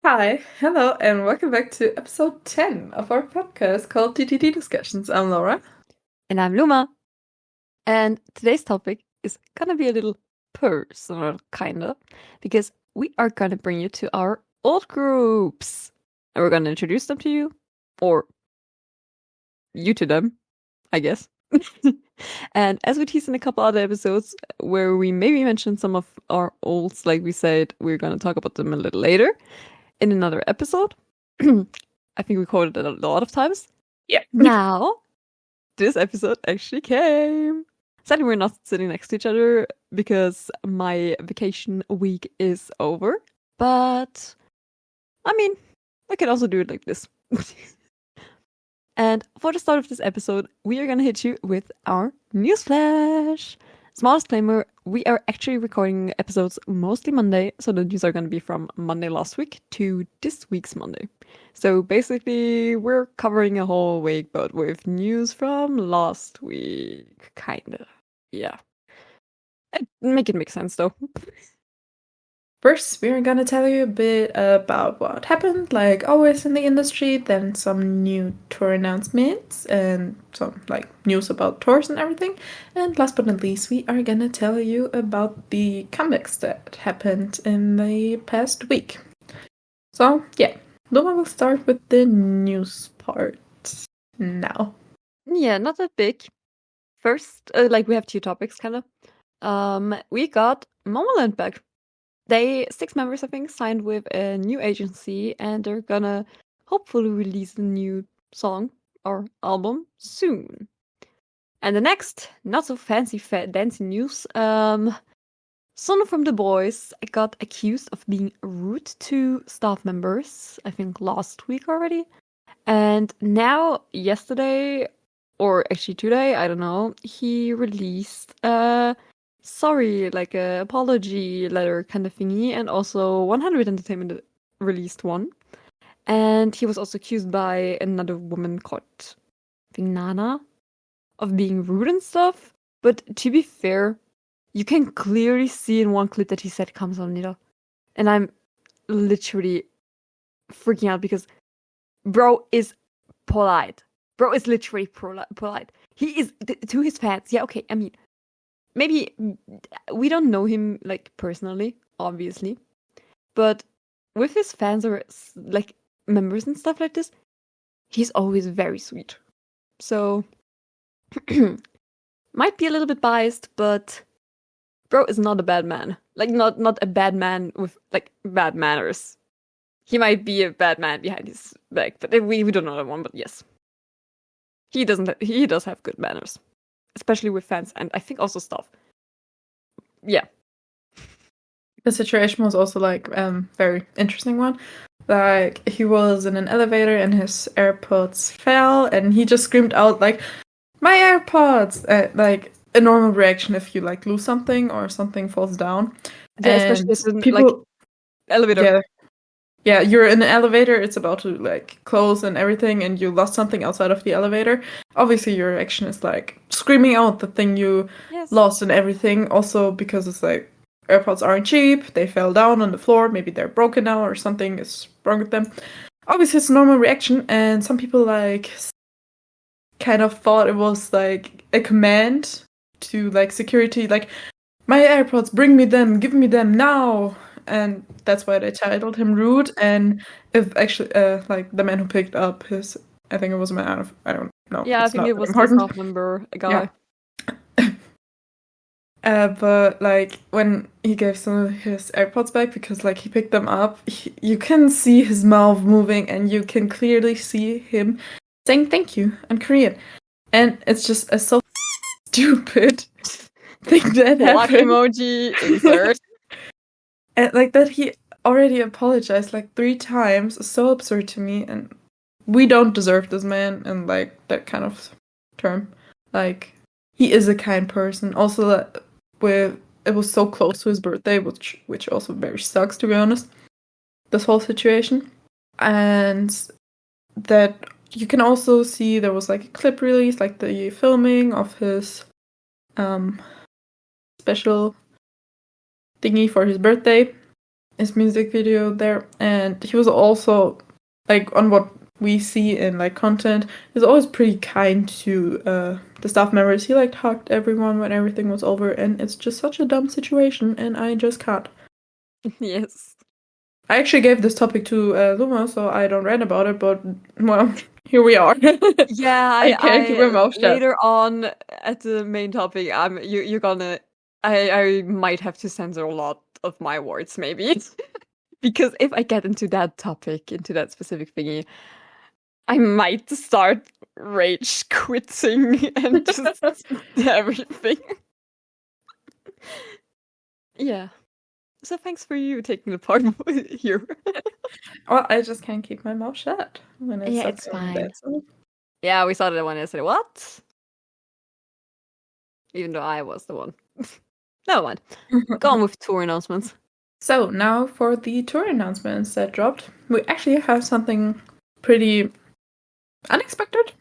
Hi, hello, and welcome back to episode 10 of our podcast called D.D.D Discussions. I'm Laura. And I'm Luma. And today's topic is gonna be a little personal, kinda, because we are gonna bring you to our old groups. And we're gonna introduce them to you, or you to them, I guess. And as we teased in a couple other episodes where we maybe mentioned some of our olds, like we said, we're gonna talk about them a little later in another episode. I think we quoted it a lot of times. Yeah. Now, this episode actually came. Sadly, we're not sitting next to each other because my vacation week is over. But, I mean, I can also do it like this. And for the start of this episode, we are going to hit you with our newsflash. Small disclaimer, we are actually recording episodes mostly Monday, so the news are going to be from Monday last week to this week's Monday. So basically, we're covering a whole week, but with news from last week, kinda. Yeah. Make it make sense, though. First, we're gonna tell you a bit about what happened, like always in the industry, then some new tour announcements and some like news about tours and everything. And last but not least, we are gonna tell you about the comebacks that happened in the past week. So, yeah, Luma will start with the news part now. Yeah, not that big. First, we have two topics, kind of. We got Momoland back. 6 members, I think, signed with a new agency, and they're gonna hopefully release a new song or album soon. And the next, not so fancy dancing news, someone from the Boyz got accused of being rude to staff members, I think last week already. And now, yesterday, or actually today, I don't know, he released sorry, like a apology letter kind of thingy, and also 100 Entertainment released one. And he was also accused by another woman called, I think, Nana, of being rude and stuff. But to be fair, you can clearly see in one clip that he said "감사합니다," and I'm literally freaking out because bro is polite. Bro is literally polite. He is to his fans. Yeah, okay. I mean, maybe we don't know him like personally, obviously, but with his fans or like members and stuff like this, he's always very sweet. So might be a little bit biased, but bro is not a bad man. Like not a bad man with like bad manners. He might be a bad man behind his back, but we don't know that one. But yes, he does have good manners, especially with fans, and I think also staff. Yeah. The situation was also like very interesting one. Like he was in an elevator and his AirPods fell, and he just screamed out like, "My AirPods!" Like a normal reaction if you like lose something or something falls down. Yeah, and especially if it's people, like elevator. yeah, you're in an elevator. It's about to like close and everything, and you lost something outside of the elevator. Obviously, your reaction is like screaming out the thing you lost and everything. Also because it's like AirPods aren't cheap. They fell down on the floor. Maybe they're broken now or something is wrong with them. Obviously, it's a normal reaction, and some people like kind of thought it was like a command to like security, like, "My AirPods, bring me them, give me them now." And that's why they titled him rude. And if actually, like the man who picked up his, I think it was a man. I don't know. Yeah, I think it was the staff member, a guy. Yeah. But like when he gave some of his AirPods back, because like he picked them up, you can see his mouth moving, and you can clearly see him saying "thank you" in Korean, and it's just a so stupid thing that happened. Emoji insert. And like that he already apologized like 3 times. So absurd to me, and we don't deserve this man in like that kind of term. Like he is a kind person. Also, it was so close to his birthday, which also very sucks, to be honest. This whole situation, and that you can also see there was like a clip release, like the filming of his special thingy for his birthday. his music video there, and he was also like on what we see in like content. He's always pretty kind to the staff members. He like hugged everyone when everything was over, and it's just such a dumb situation, and I just can't. Yes. I actually gave this topic to Luma, so I don't rant about it, but well, here we are. Yeah, I can't keep my mouth shut. Later on at the main topic, you're gonna I might have to censor a lot of my words maybe. Because if I get into that topic, into that specific thingy, I might start rage quitting and just everything. Yeah. So thanks for you taking the part here. Well, I just can't keep my mouth shut when it's it's fine. Bad, so. Yeah, we saw that one yesterday. What? Even though I was the one. Never mind. Go on with tour announcements. So now for the tour announcements that dropped, we actually have something pretty unexpected,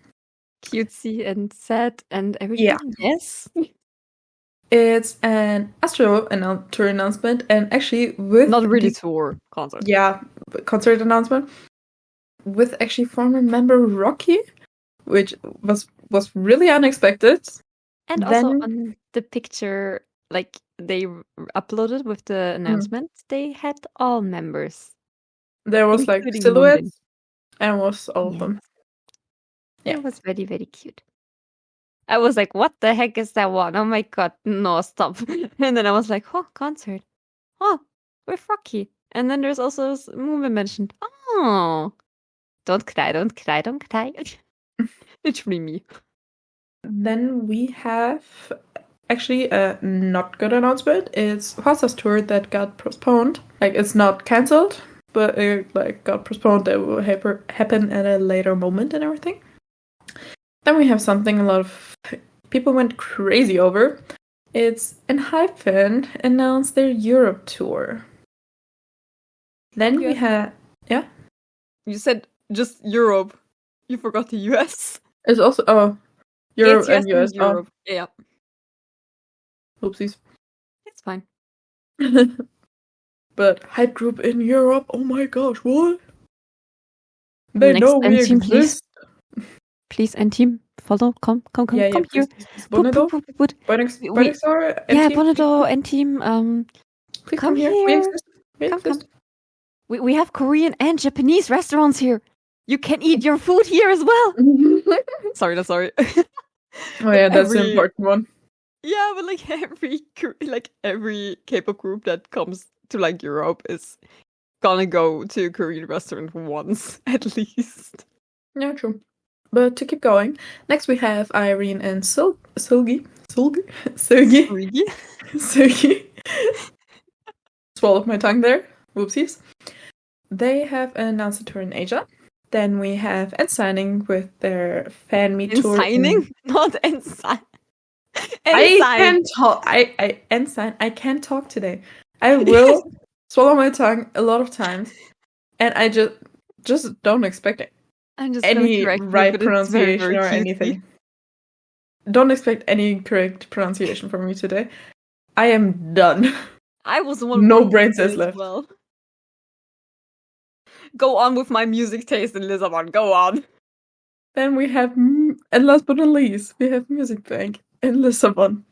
cutesy and sad and everything. Yeah. Yes. It's an Astro tour announcement, and actually with not really tour concert. Yeah, concert announcement with actually former member Rocky, which was really unexpected. And then, also on the picture, like they uploaded with the announcement, they had all members. There was like silhouettes, and was all of them. Yeah, it was very, very cute. I was like, what the heck is that one? Oh my god, no, stop. And then I was like, oh, concert. Oh, with Rocky. And then there's also a movie mentioned. Oh, don't cry, don't cry, don't cry. It's really me. Then we have actually a not good announcement. It's Fasa's tour that got postponed. Like, it's not cancelled, but it like got postponed. That will happen at a later moment and everything. Then we have something a lot of people went crazy over. It's Enhypen announced their Europe tour. Then we had... Yeah? You said just Europe. You forgot the US. It's also... Oh, Europe yes, and US. Europe. Oh. Yeah. Oopsies. It's fine. But hype group in Europe? Oh my gosh, what? They Next know we exist. Please, N-Team, follow, come yeah, come here. Bonado? Yeah, Bonado, N-Team, please come here. We exist. We have Korean and Japanese restaurants here. You can eat your food here as well. Sorry. Oh yeah, that's an important one. Yeah, but like every K-pop group that comes to like Europe is gonna go to a Korean restaurant once at least. Yeah, true. But to keep going, next we have Irene and Sugi. Swallowed my tongue there. Whoopsies. They have announced a tour in Asia. Then we have Ensigning with their fan meet tour. Ensigning? Not Ensign. I can't talk. I can't talk today. I will swallow my tongue a lot of times, and I just don't expect it. I'm just any right pronunciation or anything. Don't expect any correct pronunciation from me today. I am done. I was the one. No brain cells left. Well. Go on with my music taste in Lisbon. Go on. Then we have, and last but not least, we have Music Bank in Lisbon.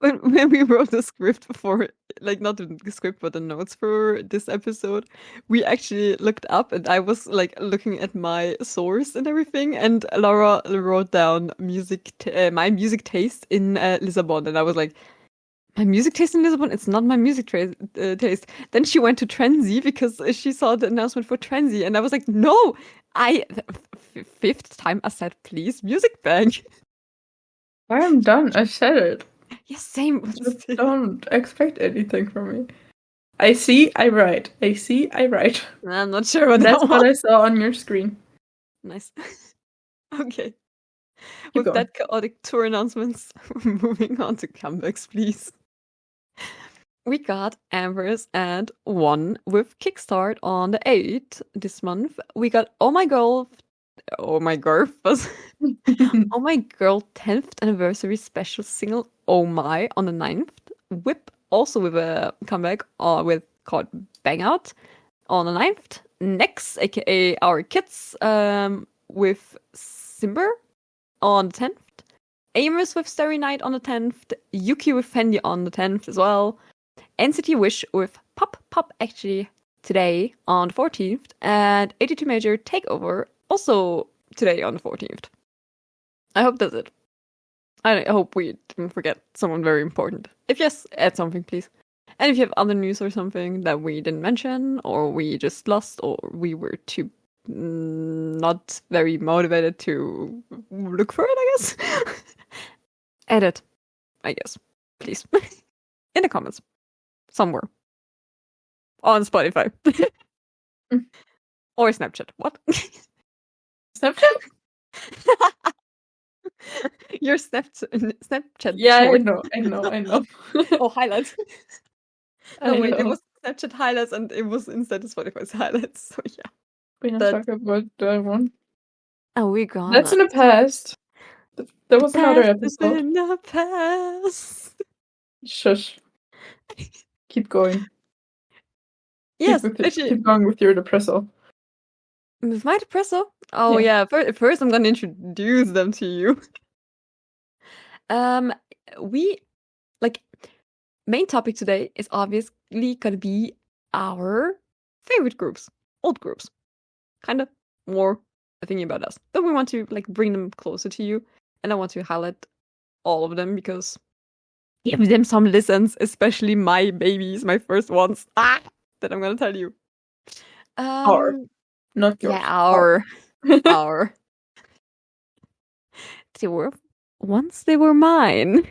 When we wrote the script for, like, not the script, but the notes for this episode, we actually looked up, and I was, like, looking at my source and everything, and Laura wrote down my music taste in Lisbon, and I was like, my music taste in Lisbon? It's not my music taste. Then she went to Trenzy because she saw the announcement for Trenzy, and I was like, no! Fifth time I said, please, Music Bank. I am done. I said it. Yeah, same. Just don't expect anything from me. I see, I write. I'm not sure what that's what I saw on your screen. Nice. Okay. With that chaotic tour announcements, moving on to comebacks, please. We got Amber's and One with Kickstart on the 8th this month. We got Oh My Girl 10th anniversary special single Oh My on the 9th. Whip also with a comeback with called Bang Out on the 9th. Next, aka our kids, with Simber on the 10th. Amos with Starry Night on the 10th. Yuki with Fendi on the 10th as well. NCT Wish with Pop actually today on the 14th. And 82 Major Takeover also today on the 14th. I hope that's it. I hope we didn't forget someone very important. If yes, add something, please. And if you have other news or something that we didn't mention, or we just lost, or we were too not very motivated to look for it, I guess. Edit, I guess. Please. In the comments. Somewhere. On Spotify. Or Snapchat. What? Snapchat? Your Snapchat. Yeah, short. I know. Oh, highlights. I wait, know. it was Snapchat highlights and it was instead of Spotify's highlights. So yeah. We're not talking about that one. Oh, we gone. That's in the past. There was another episode. In the past. Shush. Keep going. Yes, keep going with your depresso. With my depresso? Oh yeah. First I'm gonna introduce them to you. We main topic today is obviously gonna be our favorite groups, old groups, kind of more thinking about us. But we want to bring them closer to you, and I want to highlight all of them because give them some listens, especially my babies, my first ones. That I'm gonna tell you. Our, not yours. Yeah, our. Our. They were mine.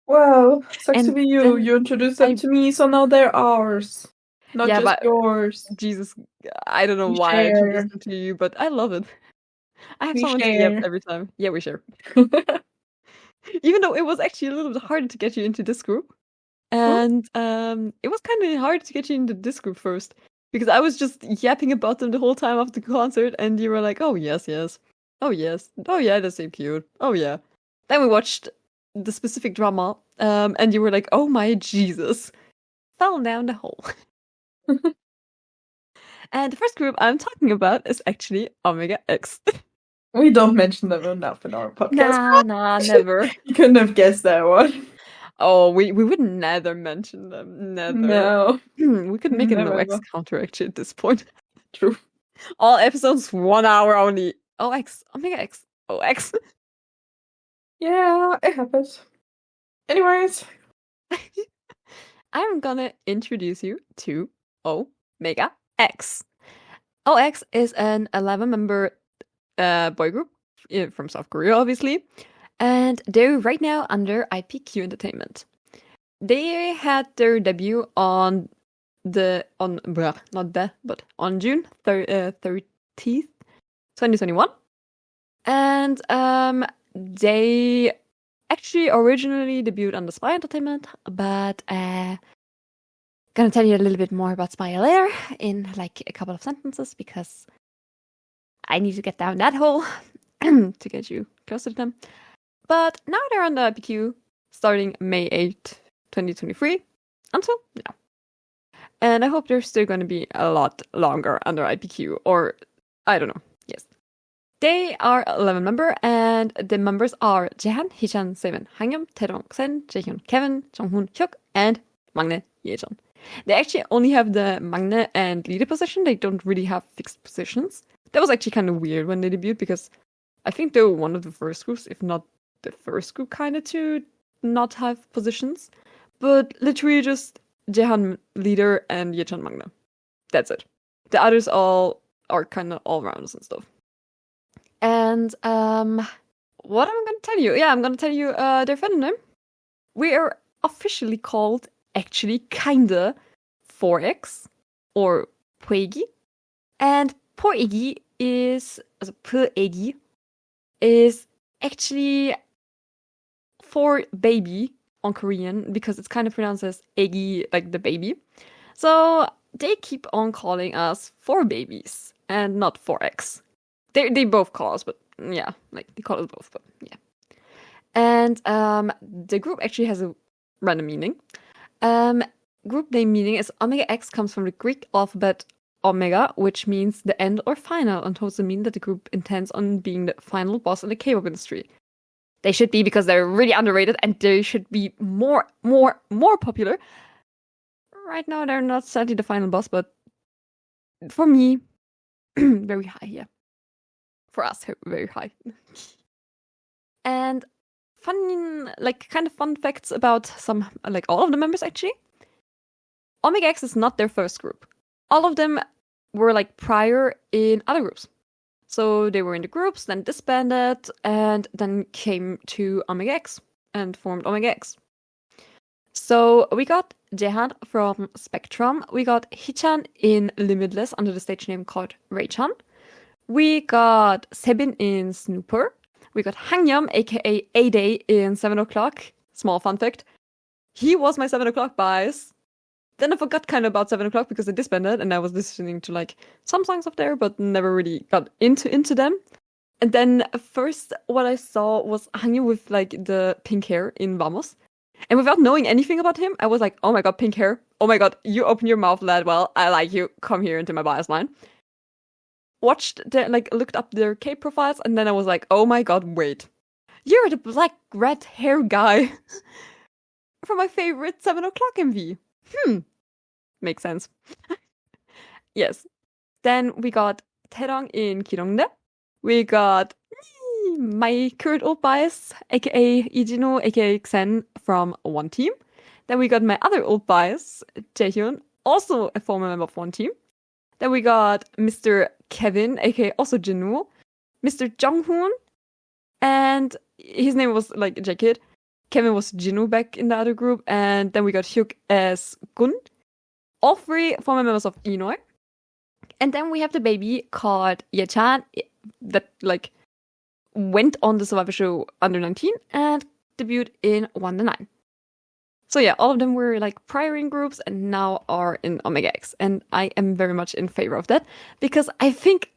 Well, sucks to be you. You introduced them to me, so now they're ours. Not just yours. Jesus, I don't know why I introduced them to you, but I love it. I have someone to yell every time. Yeah, we share. Even though it was actually a little bit harder to get you into this group. And it was kind of hard to get you into this group first. Because I was just yapping about them the whole time of the concert, and you were like, oh, yes. Oh, yes. Oh, yeah, that's so cute. Oh, yeah. Then we watched the specific drama, and you were like, oh my Jesus. Fell down the hole. And the first group I'm talking about is actually Omega X. We don't mention them enough in our podcast. Nah, never. You couldn't have guessed that one. Oh, we would never mention them. Never. No. We could make a no X counter actually at this point. True. All episodes 1 hour only. OX. Omega X. OX. Yeah, it happens. Anyways. I'm gonna introduce you to Omega X. OX is an 11-member boy group from South Korea, obviously. And they're right now under IPQ Entertainment. They had their debut on June 30th, 2021. And they actually originally debuted under Spy Entertainment, but gonna tell you a little bit more about Spy later in a couple of sentences because I need to get down that hole to get you closer to them. But now they're on the IPQ starting May 8th, 2023 until now. And I hope they're still going to be a lot longer under IPQ, or I don't know. Yes. They are 11 member, and the members are Jaehan, Hichan, Seven, Hangyum, Taedong, Sen, Jaehyun, Kevin, Jonghoon, Hyuk, and Maknae, Yejeon. They actually only have the Maknae and leader position. They don't really have fixed positions. That was actually kind of weird when they debuted because I think they were one of the first groups, if not the first group, kind of to not have positions. But literally just Jaehan leader and Yejeon Maknae. That's it. The others all are kind of all rounders and stuff. And what am I going to tell you? Yeah, I'm going to tell you their fandom name. We are officially called, actually, kinda, 4X, or Byeee. And Byeee is, also Byeee, is actually for baby on Korean, because it's kind of pronounced as Egi, like the baby. So they keep on calling us 4babies, and not 4X. They both call us, but yeah, they call us both, but yeah. And the group actually has a random meaning. group name meaning is Omega X comes from the Greek alphabet Omega, which means the end or final, and also mean that the group intends on being the final boss in the K-pop industry. They should be, because they're really underrated and they should be more popular. Right now, they're not sadly the final boss, but for me, very high, yeah. For us, very high. And fun facts about some, like all of the members actually. Omega X is not their first group. All of them were like prior in other groups. So they were in the groups, then disbanded, and then came to Omega X and formed Omega X. So we got Jaehan from Spectrum. We got Hichan in Limitless under the stage name called Raychan. We got Sebin in Snooper. We got Hangyam, aka A-Day, in 7 O'Clock. Small fun fact. He was my 7 O'Clock bias. Then I forgot kind of about 7 O'Clock because they disbanded, and I was listening to like some songs of there, but never really got into them. And then first what I saw was Hangyam with like the pink hair in Vamos. And without knowing anything about him, I was like, oh my god, pink hair. Oh my god, you open your mouth that well. I like you. Come here into my bias line. Looked up their K profiles, and then I was like, oh my god, wait. You're the black red hair guy from my favorite 7 O'Clock MV. Makes sense. Yes. Then we got Taedong in Kirongdae. We got my current old bias, aka Ijino, aka Xen from One Team. Then we got my other old bias, Jaehyun, also a former member of One Team. Then we got Mr. Kevin, aka also Jinwoo, Mr. Jonghoon, and his name was like Jaekid. Kevin was Jinwoo back in the other group, and then we got Hyuk as Gun. All three former members of Inoue. And then we have the baby called Yechan that like went on the Survivor Show under 19 and debuted in Wonder 9. So yeah, all of them were like prior in groups and now are in Omega X. And I am very much in favor of that because I think,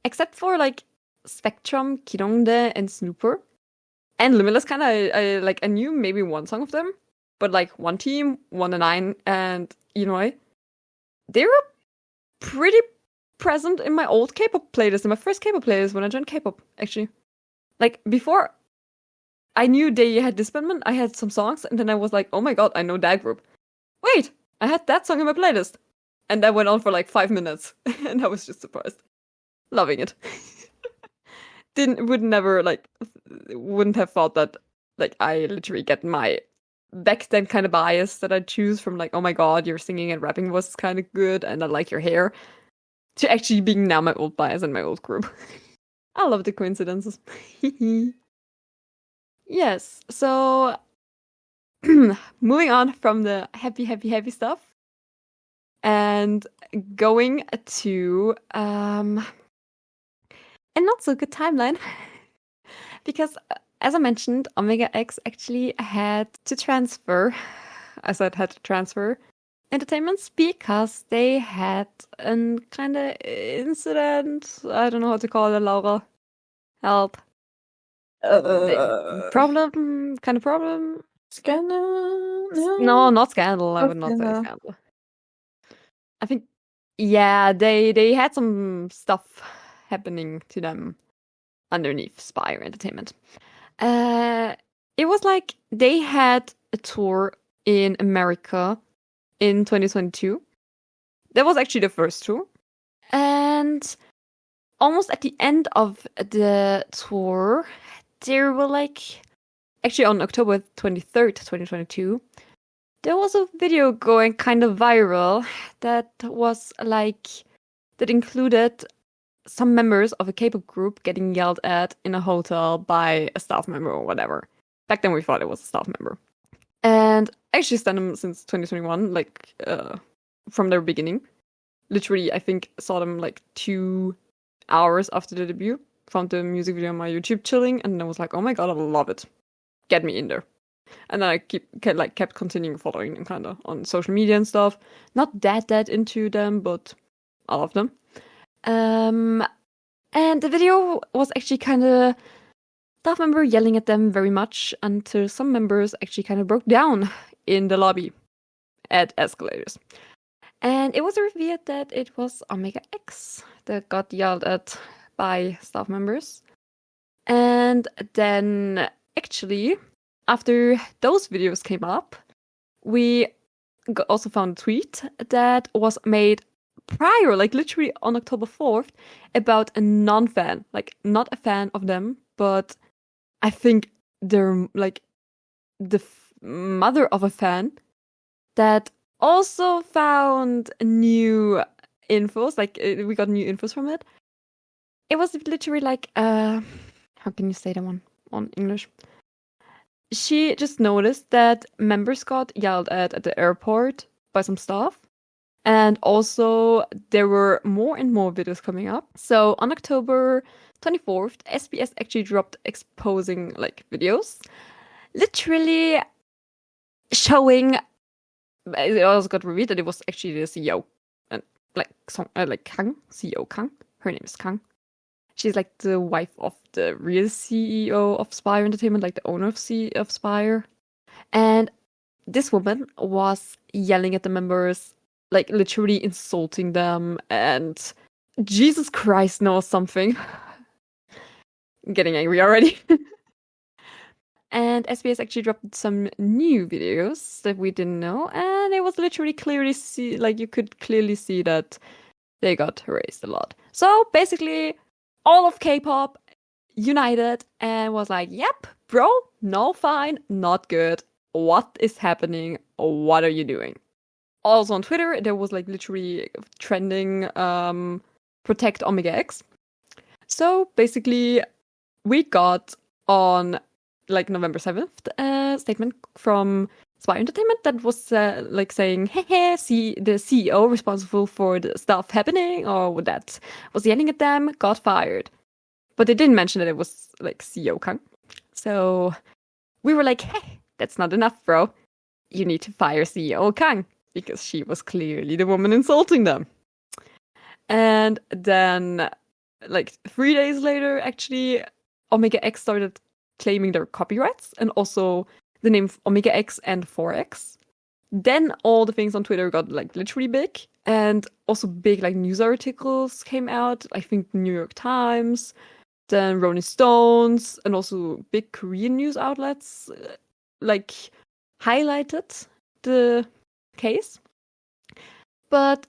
except for like Spectrum, Kirongdae, and Snooper, and Limitless I knew maybe one song of them, but like One Team, Wonder 9, and Inoue, they were pretty present in my old K-pop playlist, in my first K-pop playlist when I joined K-pop, actually. Like, before I knew they had disbandment, I had some songs, and then I was like, oh my god, I know that group. Wait, I had that song in my playlist. And that went on for like 5 minutes, and I was just surprised. Loving it. Wouldn't have thought that, like, I literally get my back then kind of bias that I choose from, like, oh my god, your singing and rapping was kind of good, and I like your hair, to actually being now my old bias and my old group. I love the coincidences. Yes, so moving on from the happy stuff and going to a not so good timeline. Because as I mentioned, Omega X actually had to transfer. I said had to transfer entertainments because they had a kind of incident. I don't know how to call it, Laura. Help. Problem? Kind of problem? Scandal? No, not scandal. I would not say scandal. I think, yeah, they had some stuff happening to them underneath Spire Entertainment. It was like they had a tour in America in 2022. That was actually the first tour. And almost at the end of the tour, there were like, actually on October 23rd, 2022, there was a video going kind of viral that was like, that included some members of a K-pop group getting yelled at in a hotel by a staff member or whatever. Back then we thought it was a staff member. And I actually stan them since 2021, like, from their beginning. Literally, I think saw them like 2 hours after the debut. Found the music video on my YouTube chilling, and I was like, oh my god, I love it. Get me in there. And then I kept continuing following them kind of on social media and stuff. Not that into them, but I love them. And the video was actually kind of staff member yelling at them very much until some members actually kind of broke down in the lobby at escalators. And it was revealed that it was Omega X that got yelled at by staff members. And then, actually, after those videos came up, we also found a tweet that was made prior, like literally on October 4th, about a non-fan, like not a fan of them, but I think they're like the mother of a fan that also found new infos, like we got new infos from it. It was literally like, how can you say that one on English? She just noticed that members got yelled at the airport by some staff. And also there were more and more videos coming up. So on October 24th, SBS actually dropped exposing like videos. Literally showing, it also got revealed that it was actually the CEO. And like Kang, CEO Kang. Her name is Kang. She's like the wife of the real CEO of Spire Entertainment, like the owner of Spire. And this woman was yelling at the members, like literally insulting them, and Jesus Christ knows something. I'm getting angry already. And SBS actually dropped some new videos that we didn't know, and it was literally you could clearly see that they got harassed a lot. So basically, all of K-pop united and was like, yep, bro, no, fine, not good. What is happening? What are you doing? Also on Twitter, there was like literally trending protect Omega X. So basically, we got on like November 7th a statement from Spire Entertainment that was like saying, hey, see the CEO responsible for the stuff happening or that was yelling at them got fired. But they didn't mention that it was like CEO Kang. So we were like, hey, that's not enough, bro. You need to fire CEO Kang because she was clearly the woman insulting them. And then like 3 days later, actually, Omega X started claiming their copyrights and also the name Omega X and 4X. Then all the things on Twitter got like literally big, and also big like news articles came out. I think New York Times, then Rolling Stones, and also big Korean news outlets like highlighted the case. But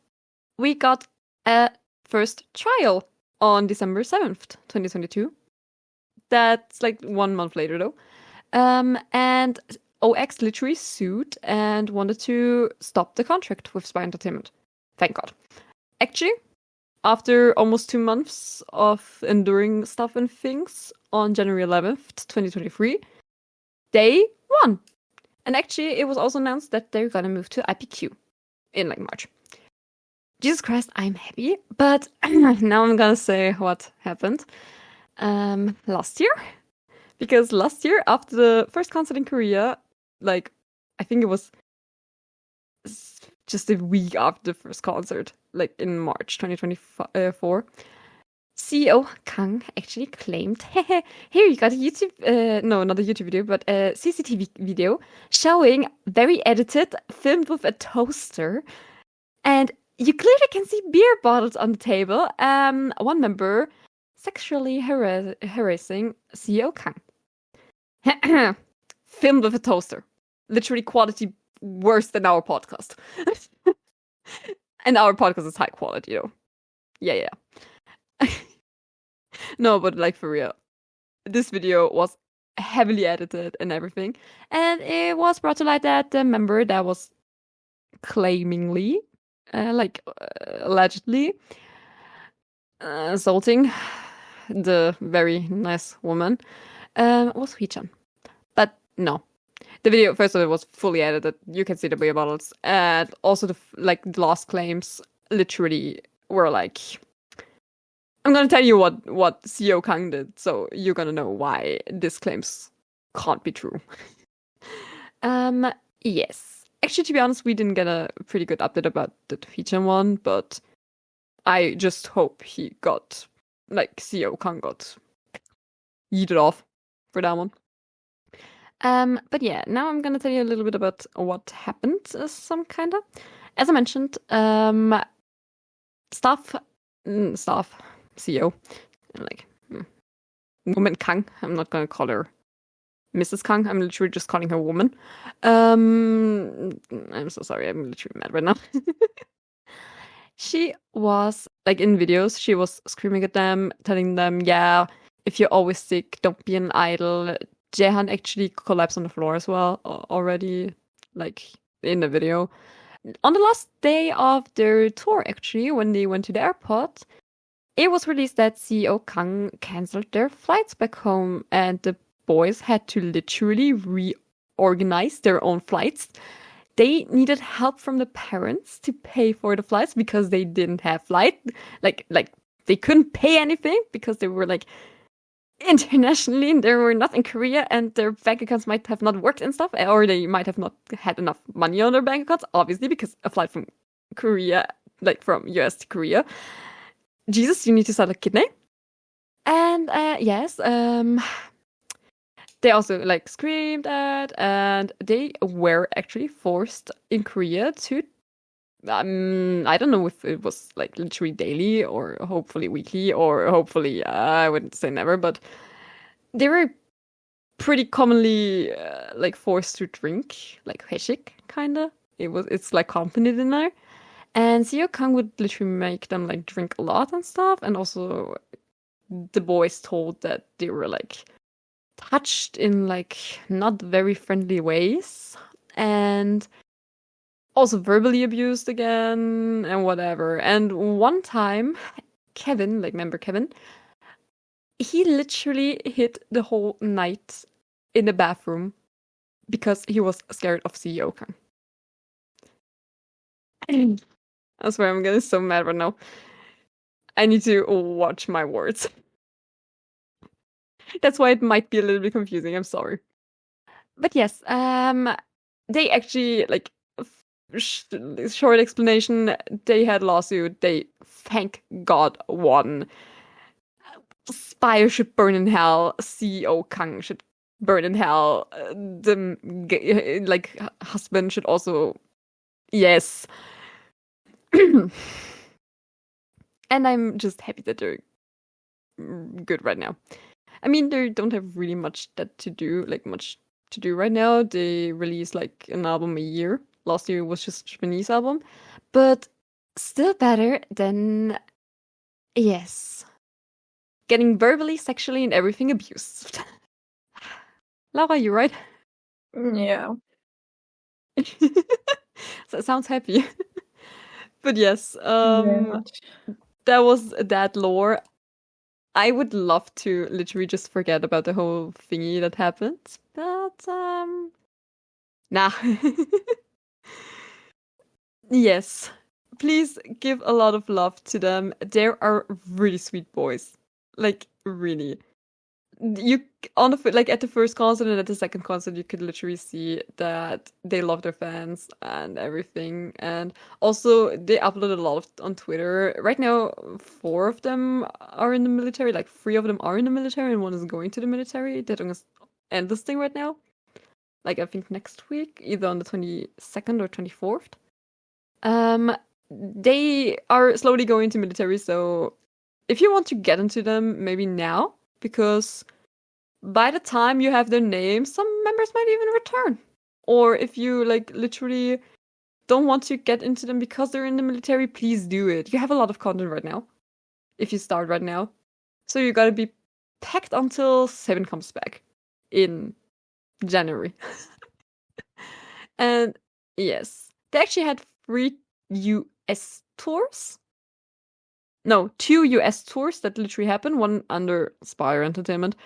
we got a first trial on December 7th, 2022. That's like 1 month later though. And OX literally sued and wanted to stop the contract with Spy Entertainment. Thank God. Actually, after almost 2 months of enduring stuff and things, on January 11th, 2023, they won. And actually, it was also announced that they're gonna move to IPQ in like March. Jesus Christ, I'm happy. But now I'm gonna say what happened last year. Because last year, after the first concert in Korea, like, I think it was just a week after the first concert, like in March 2024, CEO Kang actually claimed, here you got a YouTube, no, not a YouTube video, but a CCTV video showing very edited, filmed with a toaster, and you clearly can see beer bottles on the table. One member sexually harassing CEO Kang. Filmed with a toaster. Literally quality worse than our podcast. And our podcast is high quality, though. Yeah. No, but like for real. This video was heavily edited and everything. And it was brought to light that the member that was claimingly, allegedly assaulting the very nice woman was Hee-chan. But no. The video, first of all, was fully edited. You can see the beer bottles. And also the last claims literally were like, I'm gonna tell you what CEO Kang did, so you're gonna know why these claims can't be true. Yes. Actually, to be honest, we didn't get a pretty good update about the Hee-chan one, but I just hope he got, CEO Kang got yeeted off for that one. But yeah, now I'm gonna tell you a little bit about what happened, some kind of. As I mentioned, staff, CEO, like woman Kang. I'm not gonna call her Mrs. Kang. I'm literally just calling her woman. I'm so sorry. I'm literally mad right now. She was like in videos. She was screaming at them, telling them, "Yeah, if you're always sick, don't be an idol." Jaehan actually collapsed on the floor as well already, like in the video. On the last day of their tour, actually, when they went to the airport, it was released that CEO Kang cancelled their flights back home, and the boys had to literally reorganize their own flights. They needed help from the parents to pay for the flights because they didn't have flight. Like they couldn't pay anything because they were like internationally and they were not in Korea and their bank accounts might have not worked and stuff, or they might have not had enough money on their bank accounts, obviously, because a flight from Korea, like from US to Korea, Jesus, you need to sell a kidney. And yes, they also like screamed at, and they were actually forced in Korea to I don't know if it was like literally daily or hopefully weekly or hopefully I wouldn't say never, but they were pretty commonly like forced to drink like heshik kinda. It's like company dinner, and CEO Kang would literally make them like drink a lot and stuff, and also the boys told that they were like touched in like not very friendly ways and also verbally abused again and whatever. And one time, Kevin, like member Kevin, he literally hid the whole night in the bathroom because he was scared of CEO Kang. I swear I'm getting so mad right now. I need to watch my words. That's why it might be a little bit confusing. I'm sorry. But yes, they actually like short explanation. They had lawsuit. They thank God won. Spire should burn in hell. CEO Kang should burn in hell. The like husband should also yes. And I'm just happy that they're good right now. I mean, they don't have really much to do right now. They release like an album a year. Last year was just Japanese album, but still better than yes, getting verbally, sexually, and everything abused. Laura, you right? Yeah. So it sounds happy. But yes, that was that lore. I would love to literally just forget about the whole thingy that happened, but nah. Yes, please give a lot of love to them. They are really sweet boys, like really. You on the like at the first concert and at the second concert, you could literally see that they love their fans and everything. And also, they uploaded a lot on Twitter. Right now, 4 of them are in the military. Like 3 of them are in the military, and 1 is going to the military. They're gonna end this thing right now. Like I think next week, either on the 22nd or 24th. They are slowly going to military, so if you want to get into them, maybe now, because by the time you have their name, some members might even return. Or if you like literally don't want to get into them because they're in the military, please do it. You have a lot of content right now. If you start right now. So you gotta be packed until 7 comes back in January. And yes, they actually had 3 US tours. No, 2 US tours that literally happened. One under Spire Entertainment,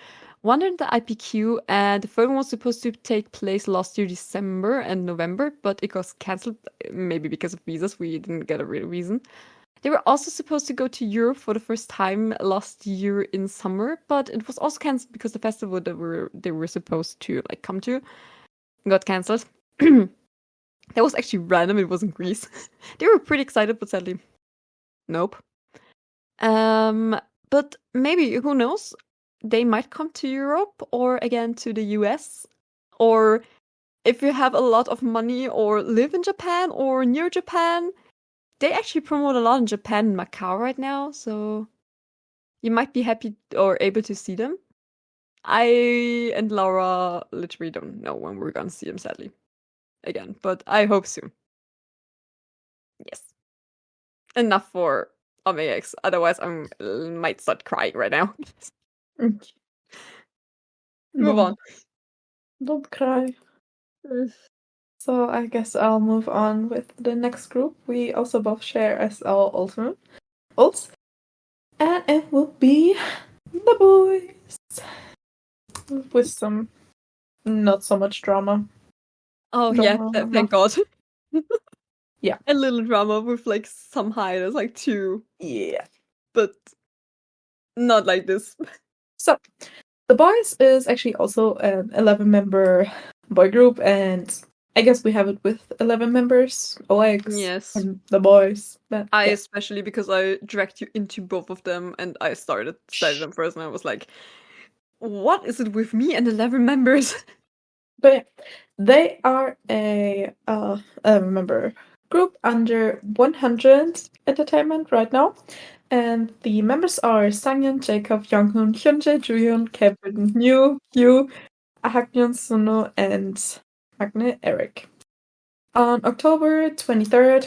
one in the IPQ, and the third one was supposed to take place last year, December and November, but it was cancelled, maybe because of visas. We didn't get a real reason. They were also supposed to go to Europe for the first time last year in summer, but it was also cancelled because the festival that they were supposed to like come to got cancelled. That was actually random. It was in Greece. They were pretty excited, but sadly, nope. But maybe, who knows? They might come to Europe or again to the US or if you have a lot of money or live in Japan or near Japan, they actually promote a lot in Japan and Macau right now, so you might be happy or able to see them. I and Laura literally don't know when we're gonna see them, sadly. Again, but I hope soon. Yes. Enough for Omega X, otherwise I might start crying right now. Move on. Don't cry. So I guess I'll move on with the next group. We also both share as our ultimate ults. And it will be the Boyz. With some not so much drama. Oh Drama, yeah, thank God. Yeah. A little drama with like some highlights, like 2. Yeah. But not like this. So the Boyz is actually also an 11-member boy group, and I guess we have it with 11 members. OX Yes. and the Boyz. I especially, because I dragged you into both of them and I started them first and I was like, what is it with me and 11 members? But yeah, they are a 11-member group under 100 Entertainment right now. And the members are Sangyeon, Jacob, Younghoon, Hyunjae, Juhyun, Kevin, New, Hugh, Ahakyeon, Suno, and Magne Eric. On October 23rd,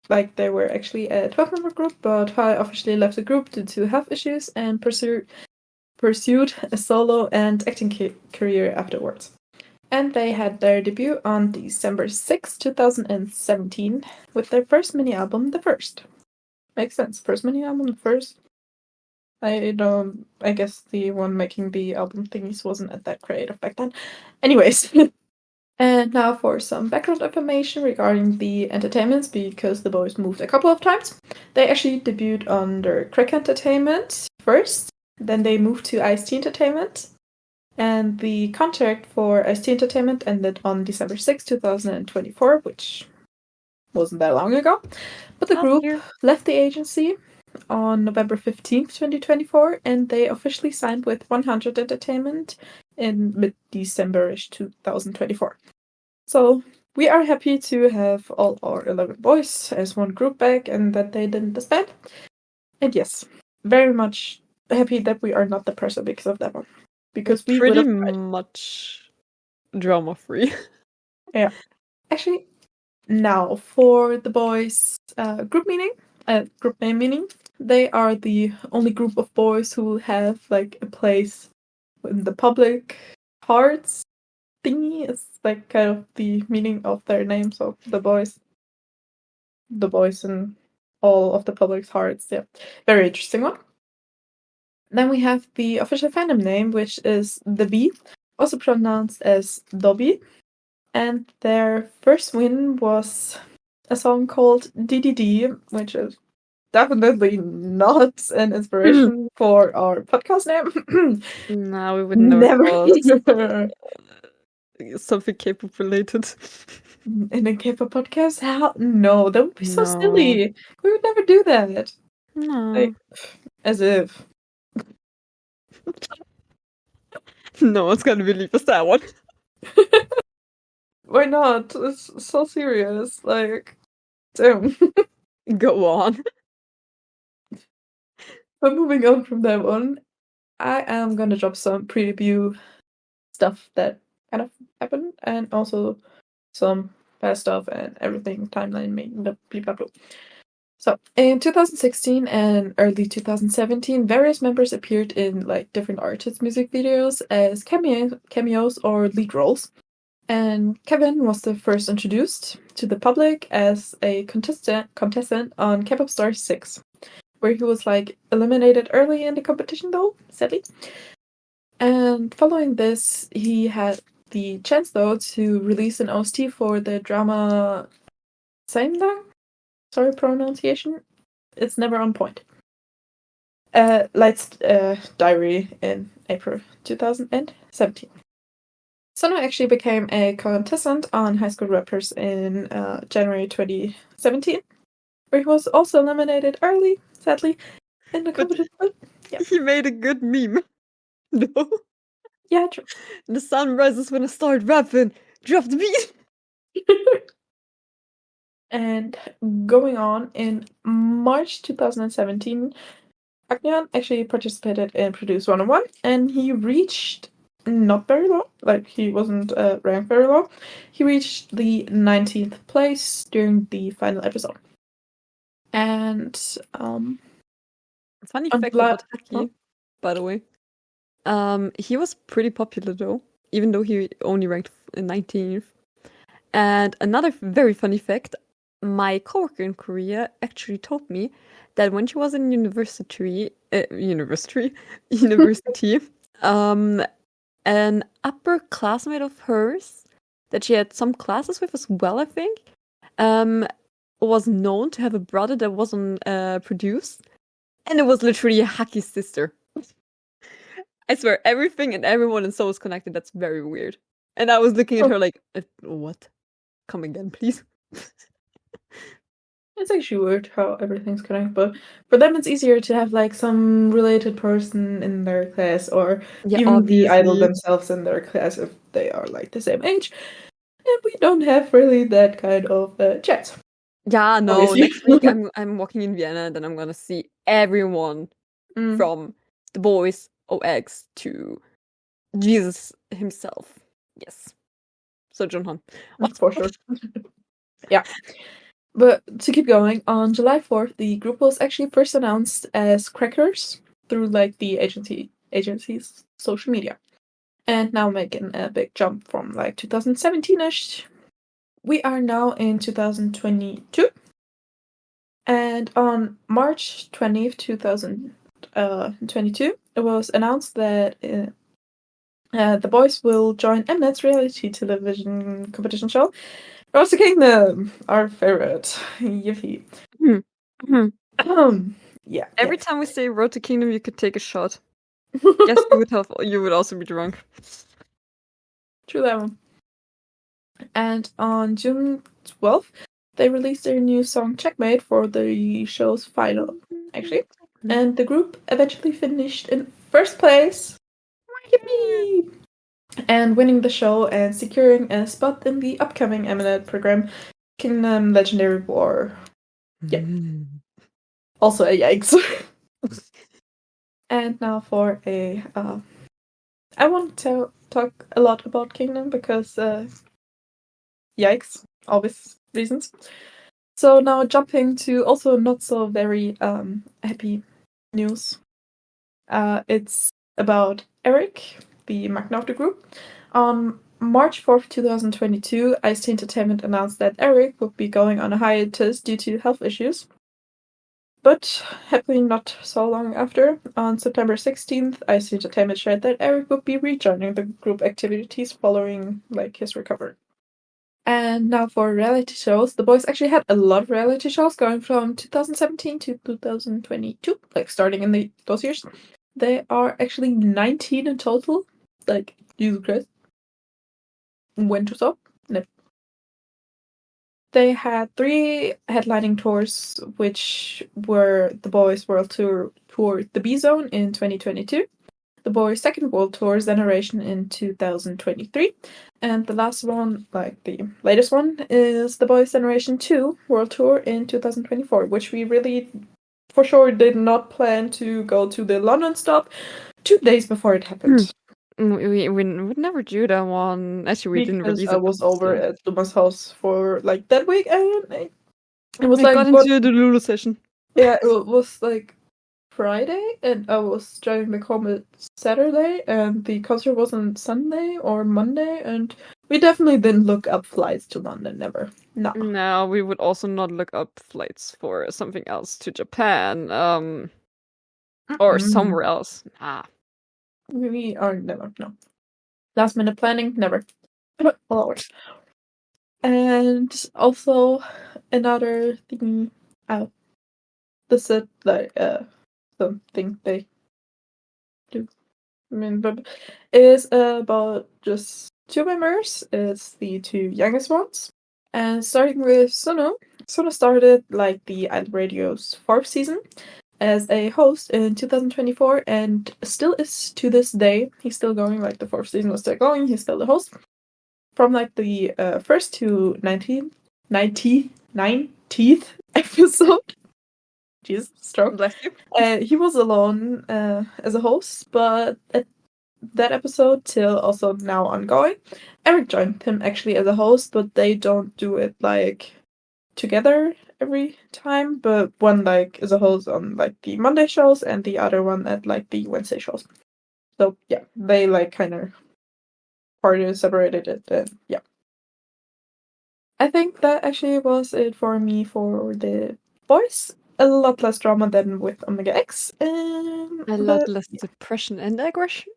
while they were actually a 12-member group, but Hwa officially left the group due to health issues and pursued a solo and acting career afterwards. And they had their debut on December 6, 2017, with their first mini-album, The First. Makes sense. First mini-album, The First. I guess the one making the album thingies wasn't that creative back then. Anyways. And now for some background information regarding the entertainments, because the Boyz moved a couple of times. They actually debuted under Crack Entertainment first, then they moved to Ice-T Entertainment, and the contract for Ice-T Entertainment ended on December 6, 2024, which wasn't that long ago. But the group left the agency on November 15th, 2024, and they officially signed with 100 Entertainment in mid-December-ish 2024. So we are happy to have all our 11 boys as one group back and that they didn't disband. And yes, very much happy that we are not the pressure because of that one. Because we pretty much drama free. Yeah. Actually, now for the Boyz group name meaning, they are the only group of boys who have a place in the public hearts thingy. It's kind of the meaning of their name, so the boys in all of the public's hearts. Yeah, very interesting one. Then we have the official fandom name, which is the Byeee, also pronounced as Dobby. And their first win was a song called D.D.D, which is definitely not an inspiration for our podcast name. No, we would never. Something K-pop related. In a K-pop podcast? How? No, that would be so silly. We would never do that. No. As if. No one's gonna believe us that one. Why not? It's so serious. Damn. Go on. But moving on from that one, I am gonna drop some pre-debut stuff that kind of happened, and also some past stuff and everything, timeline, blah blah blah. So, in 2016 and early 2017, various members appeared in different artists' music videos as cameos or lead roles. And Kevin was the first introduced to the public as a contestant on K-pop Star 6, where he was eliminated early in the competition though, sadly. And following this, he had the chance though to release an OST for the drama Saimdang? Sorry, pronunciation. It's never on point. Light's Diary in April 2017. Sono actually became a contestant on High School Rappers in January 2017, where he was also eliminated early, sadly, in the competition. Yeah. He made a good meme. No. Yeah, true. The sun rises when I start rapping. Drop the beat. And going on, in March 2017, Aknyan actually participated in Produce 101, and he reached not very low, like he wasn't ranked very low. He reached the 19th place during the final episode. And funny fact about Haki, by the way. He was pretty popular though, even though he only ranked 19th. And another very funny fact, my coworker in Korea actually told me that when she was in university, an upper classmate of hers that she had some classes with as well, I think, was known to have a brother that wasn't produced, and it was literally Haki's sister. I swear, everything and everyone in Seoul is connected. That's very weird. And I was looking at her like, what? Come again, please. It's actually weird how everything's connected, but for them it's easier to have like some related person in their class, or even obviously. the idol themselves in their class if they are like the same age. And we don't have really that kind of chat. Yeah, no. Obviously. Next week I'm walking in Vienna, and then I'm gonna see everyone from the Boyz, OX to Jesus himself. Yes. So Junhan. For sure. Yeah. But to keep going, on July 4th, the group was actually first announced as Crackers through like the agency's social media. And now making a big jump from like 2017-ish. We are now in 2022. And on March 20th, 2022, it was announced that the Boyz will join Mnet's reality television competition show, Road to Kingdom, our favorite. Yippee. Yeah. Every time we say Road to Kingdom, you could take a shot. Yes, you would also be drunk. True that one. And on June 12th, they released their new song Checkmate for the show's final, actually. And the group eventually finished in first place. Yippee! And winning the show and securing a spot in the upcoming Mnet program, Kingdom Legendary War. Yeah. Also a yikes. And now for a... I want to talk a lot about Kingdom because... yikes. Obvious reasons. So now jumping to also not so very happy news. It's about Eric, the Magna of the group. On March 4th, 2022, Ice Entertainment announced that Eric would be going on a hiatus due to health issues. But happily not so long after, on September 16th, Ice Entertainment shared that Eric would be rejoining the group activities following like his recovery. And now for reality shows, the Boyz actually had a lot of reality shows going from 2017 to 2022, like starting in those years. They are actually 19 in total. Like, Jesus Christ. When to stop? No. They had 3 headlining tours, which were the Boyz World Tour, The B Zone in 2022, the Boyz second world tour, Xdinary in 2023, and the last one, like the latest one, is the Boyz Generation 2 world tour in 2024, which we really for sure did not plan to go to the London stop 2 days before it happened. We would never do that one. Actually, we didn't release it. I was over at Luma's house for like that week, and it was like got into the Lulu session. Yeah, it was like Friday, and I was driving back home at Saturday, and the concert was on Sunday or Monday, and we definitely didn't look up flights to London, never. No. No, we would also not look up flights for something else to Japan, or somewhere else. We are never, no. Last minute planning, never. Always. And also another thing, this is like something they do. I mean, but is about just 2 members. It's the 2 youngest ones, and starting with Sono. Sono started like the Idol Radio's 4th season, as a host in 2024 and still is to this day. He's still going, like the 4th season was still going, he's still the host. From like the 1st to 19th episode. Jesus, stroke. Bless you. He was alone as a host, but at that episode till also now ongoing, Eric joined him actually as a host, but they don't do it like together every time, but one like is a host on like the Monday shows and the other one at like the Wednesday shows. So yeah, they like kind of party separated it, and yeah. I think that actually was it for me for the boys. A lot less drama than with Omega X. A lot less depression and aggression.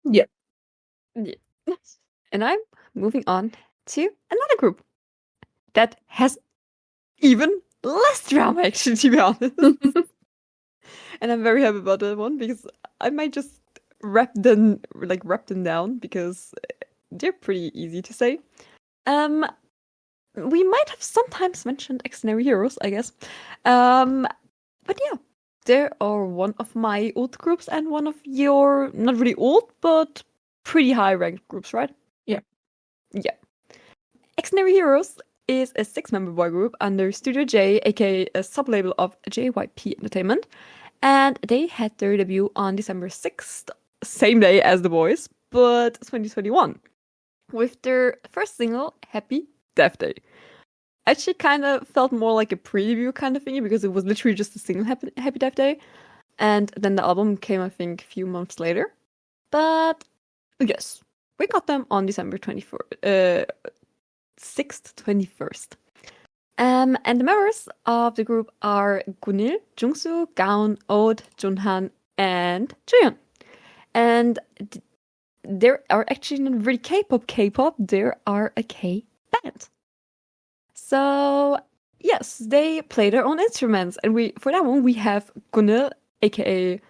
Yeah. Yeah. And I'm moving on to another group that has even less drama, actually, to be honest. And I'm very happy about that one because I might just wrap them down because they're pretty easy to say. We might have sometimes mentioned Xdinary Heroes, I guess. But yeah, they are one of my old groups and one of your not really old, but pretty high ranked groups, right? Yeah. Yeah. Xdinary Heroes is a 6-member boy group under Studio J, aka a sublabel of JYP Entertainment. And they had their debut on December 6th, same day as the boys, but 2021, with their first single, Happy Death Day. Actually kind of felt more like a preview kind of thingy because it was literally just a single Happy Death Day. And then the album came, I think, a few months later. But yes, we got them on December 6th, 21st. And the members of the group are Gunil, Jungsu, Gaon, Ode, Junhan, and Juyeon. And they are actually not really K-pop, they are a K-band. So, yes, they play their own instruments. And for that one, we have Gunil, aka...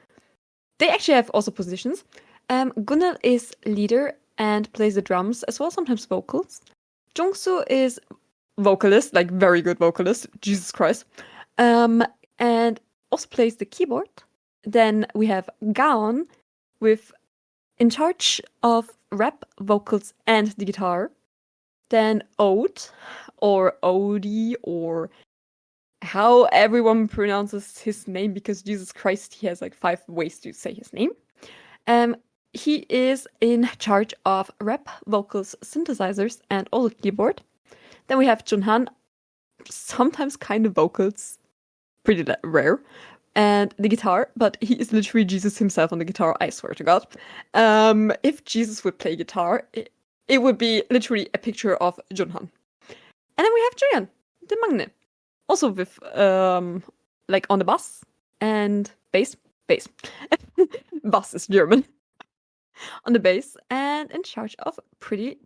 They actually have also positions. Gunil is leader and plays the drums as well, sometimes vocals. Jungsu is vocalist, like very good vocalist, Jesus Christ, and also plays the keyboard. Then we have Gaon in charge of rap, vocals, and the guitar. Then Ode, or Odie, or how everyone pronounces his name, because Jesus Christ, he has like 5 ways to say his name. He is in charge of rap, vocals, synthesizers, and all the keyboard. Then we have Junhan, sometimes kind of vocals, pretty rare, and the guitar, but he is literally Jesus himself on the guitar, I swear to God. If Jesus would play guitar, it would be literally a picture of Junhan. And then we have Juyeon, the Magne, also with, like on the bass and bass. Bass is German. On the bass and in charge of pretty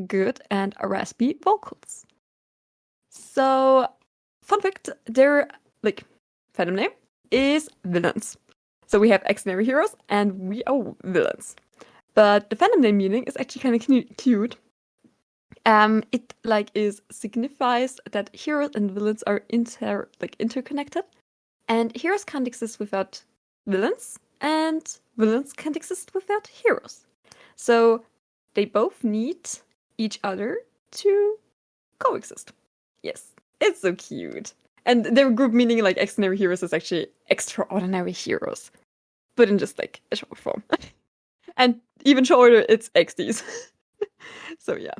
good and raspy vocals. So, fun fact, their fandom name is Villains. So we have Xdinary Heroes and we are Villains. But the fandom name meaning is actually kind of cute. It signifies that heroes and villains are interconnected, and heroes can't exist without villains, and villains can't exist without heroes. So they both need each other to coexist. Yes, it's so cute. And their group meaning, like, Xdinary Heroes is actually extraordinary heroes, but in just like a short form. And even shorter, it's XDs. So yeah.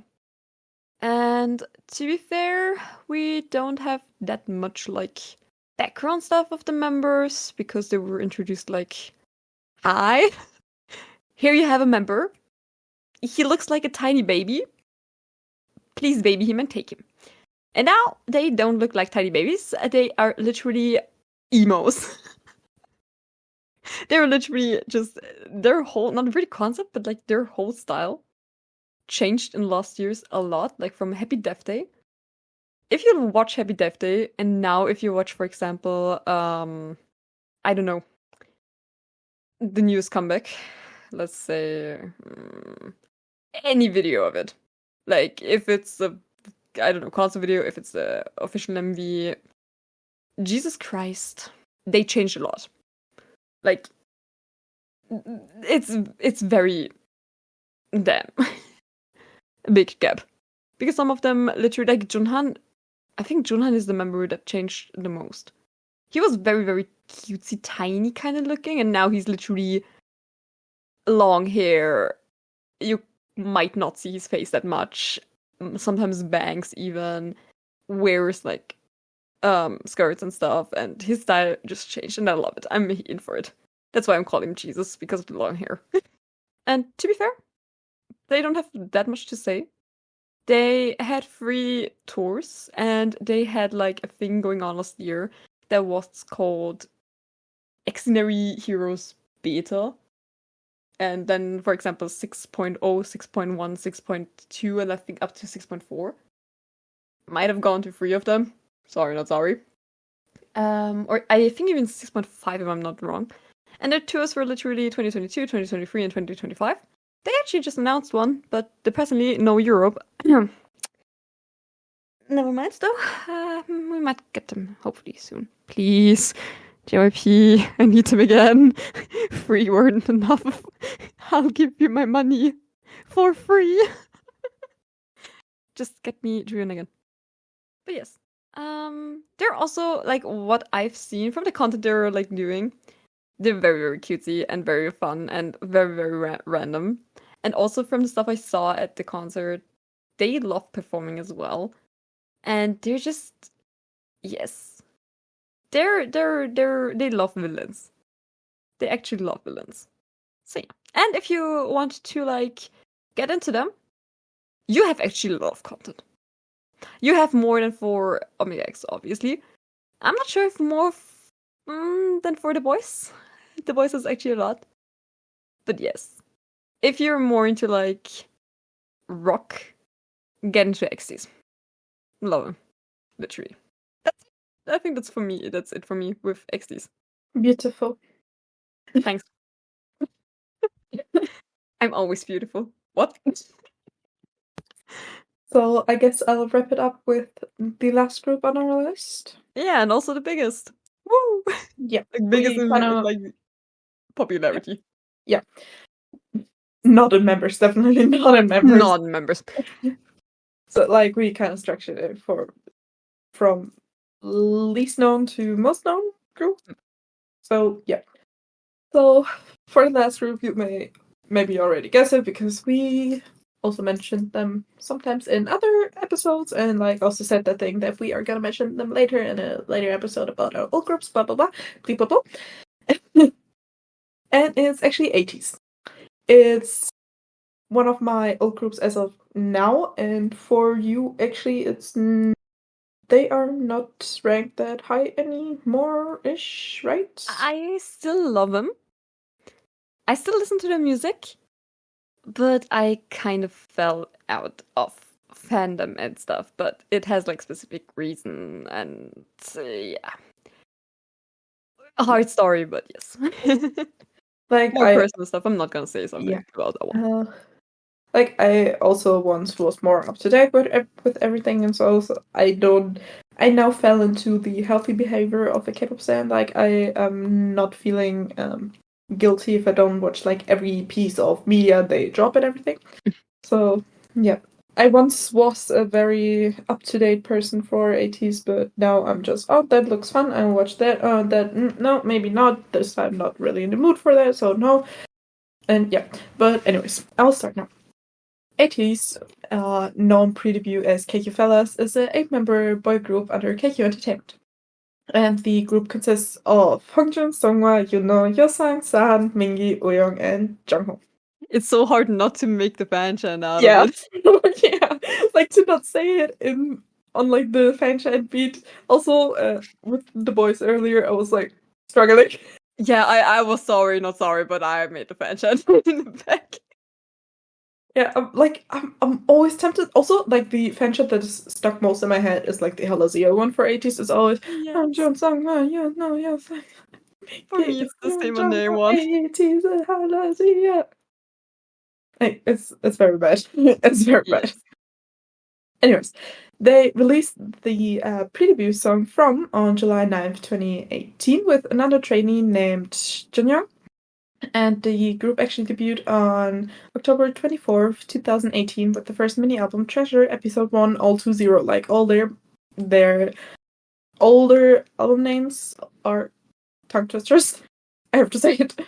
And to be fair, we don't have that much like background stuff of the members because they were introduced like, hi, here you have a member. He looks like a tiny baby. Please baby him and take him. And now they don't look like tiny babies. They are literally emos. They're literally just their whole, not really concept, but like their whole style changed in last years a lot, like from Happy Death Day. If you watch Happy Death Day, and now if you watch, for example, I don't know, the newest comeback, let's say, any video of it. Like, if it's a, I don't know, concert video, if it's the official MV, Jesus Christ, they changed a lot. Like, it's very damn a big gap, because some of them literally, like Junhan. I think Junhan is the member that changed the most. He was very, very cutesy, tiny kind of looking, and now he's literally long hair. You might not see his face that much. Sometimes bangs even. Wears like skirts and stuff, and his style just changed, and I love it. I'm in for it. That's why I'm calling him Jesus, because of the long hair. And to be fair, they don't have that much to say. They had 3 tours, and they had like a thing going on last year that was called Xdinary Heroes Beta. And then, for example, 6.0, 6.1, 6.2, and I think up to 6.4. Might have gone to 3 of them. Sorry, not sorry. Or I think even 6.5 if I'm not wrong. And their tours were literally 2022, 2023, and 2025. They actually just announced one, but presently no Europe. Never mind, though. We might get them hopefully soon. Please, JYP, I need them again. Free weren't enough. I'll give you my money for free. Just get me Julian again. But yes, they're also like what I've seen from the content they're like doing. They're very, very cutesy and very fun and very, very random. And also from the stuff I saw at the concert, they love performing as well. And they're just, yes, they love villains. They actually love villains. So yeah. And if you want to like get into them, you have actually a lot of content. You have more than for Omega X, obviously. I'm not sure if more than for the Boyz. The Boyz is actually a lot. But yes. If you're more into like rock, get into Xt's. Love them. Literally. I think that's for me. That's it for me with Xt's. Beautiful. Thanks. I'm always beautiful. What? So I guess I'll wrap it up with the last group on our list. Yeah, and also the biggest. Woo! Yeah. Like biggest in like popularity. Yeah. Not in members, definitely not in members. Not in members. So like we kind of structured it from least known to most known group. So yeah. So for the last group, you may maybe already guess it because we also mentioned them sometimes in other episodes, and like also said that thing that we are gonna mention them later in a later episode about our old groups, blah blah blah, blah blah blah. And it's actually Ateez. It's one of my old groups as of now, and for you, actually, they are not ranked that high anymore-ish, right? I still love them. I still listen to their music, but I kind of fell out of fandom and stuff. But it has like specific reason, and yeah, a hard story. But yes, like more personal stuff. I'm not gonna say something about that one. Like I also once was more up to date with everything, and so I now fell into the healthy behavior of a K-pop stan. Like I am not feeling guilty if I don't watch like every piece of media they drop and everything. So yeah, I once was a very up to date person for Ateez, but now I'm just that looks fun. I'll watch that. No, maybe not this time. Not really in the mood for that, so no. And yeah, but anyways, I'll start now. Ateez, known pre-debut as KQ Fellas, is an 8-member boy group under KQ Entertainment. And the group consists of Hongjun, Songhwa, Yuno, Yosang, San, Mingi, Uyong, and Jungho. It's so hard not to make the fan chant out of it. Yeah, like to not say it on like the fan chant beat. Also, with the boys earlier, I was like struggling. Yeah, I was sorry, not sorry, but I made the fan chant in the back. Yeah, I'm always tempted. Also, like the fan chant that is stuck most in my head is like the Halazia one for Ateez. It's always Hongjun, Songhwa, Yuno, Yosang. For me, it's the same on day one. Ateez, Halazia. Like, it's very bad. It's very bad. Anyways, They released the pre-debut song From on July 9th, 2018 with another trainee named Junyoung. And the group actually debuted on October 24th, 2018 with the first mini-album Treasure, Episode 1, All 20. Like, all their older album names are tongue twisters. I have to say it.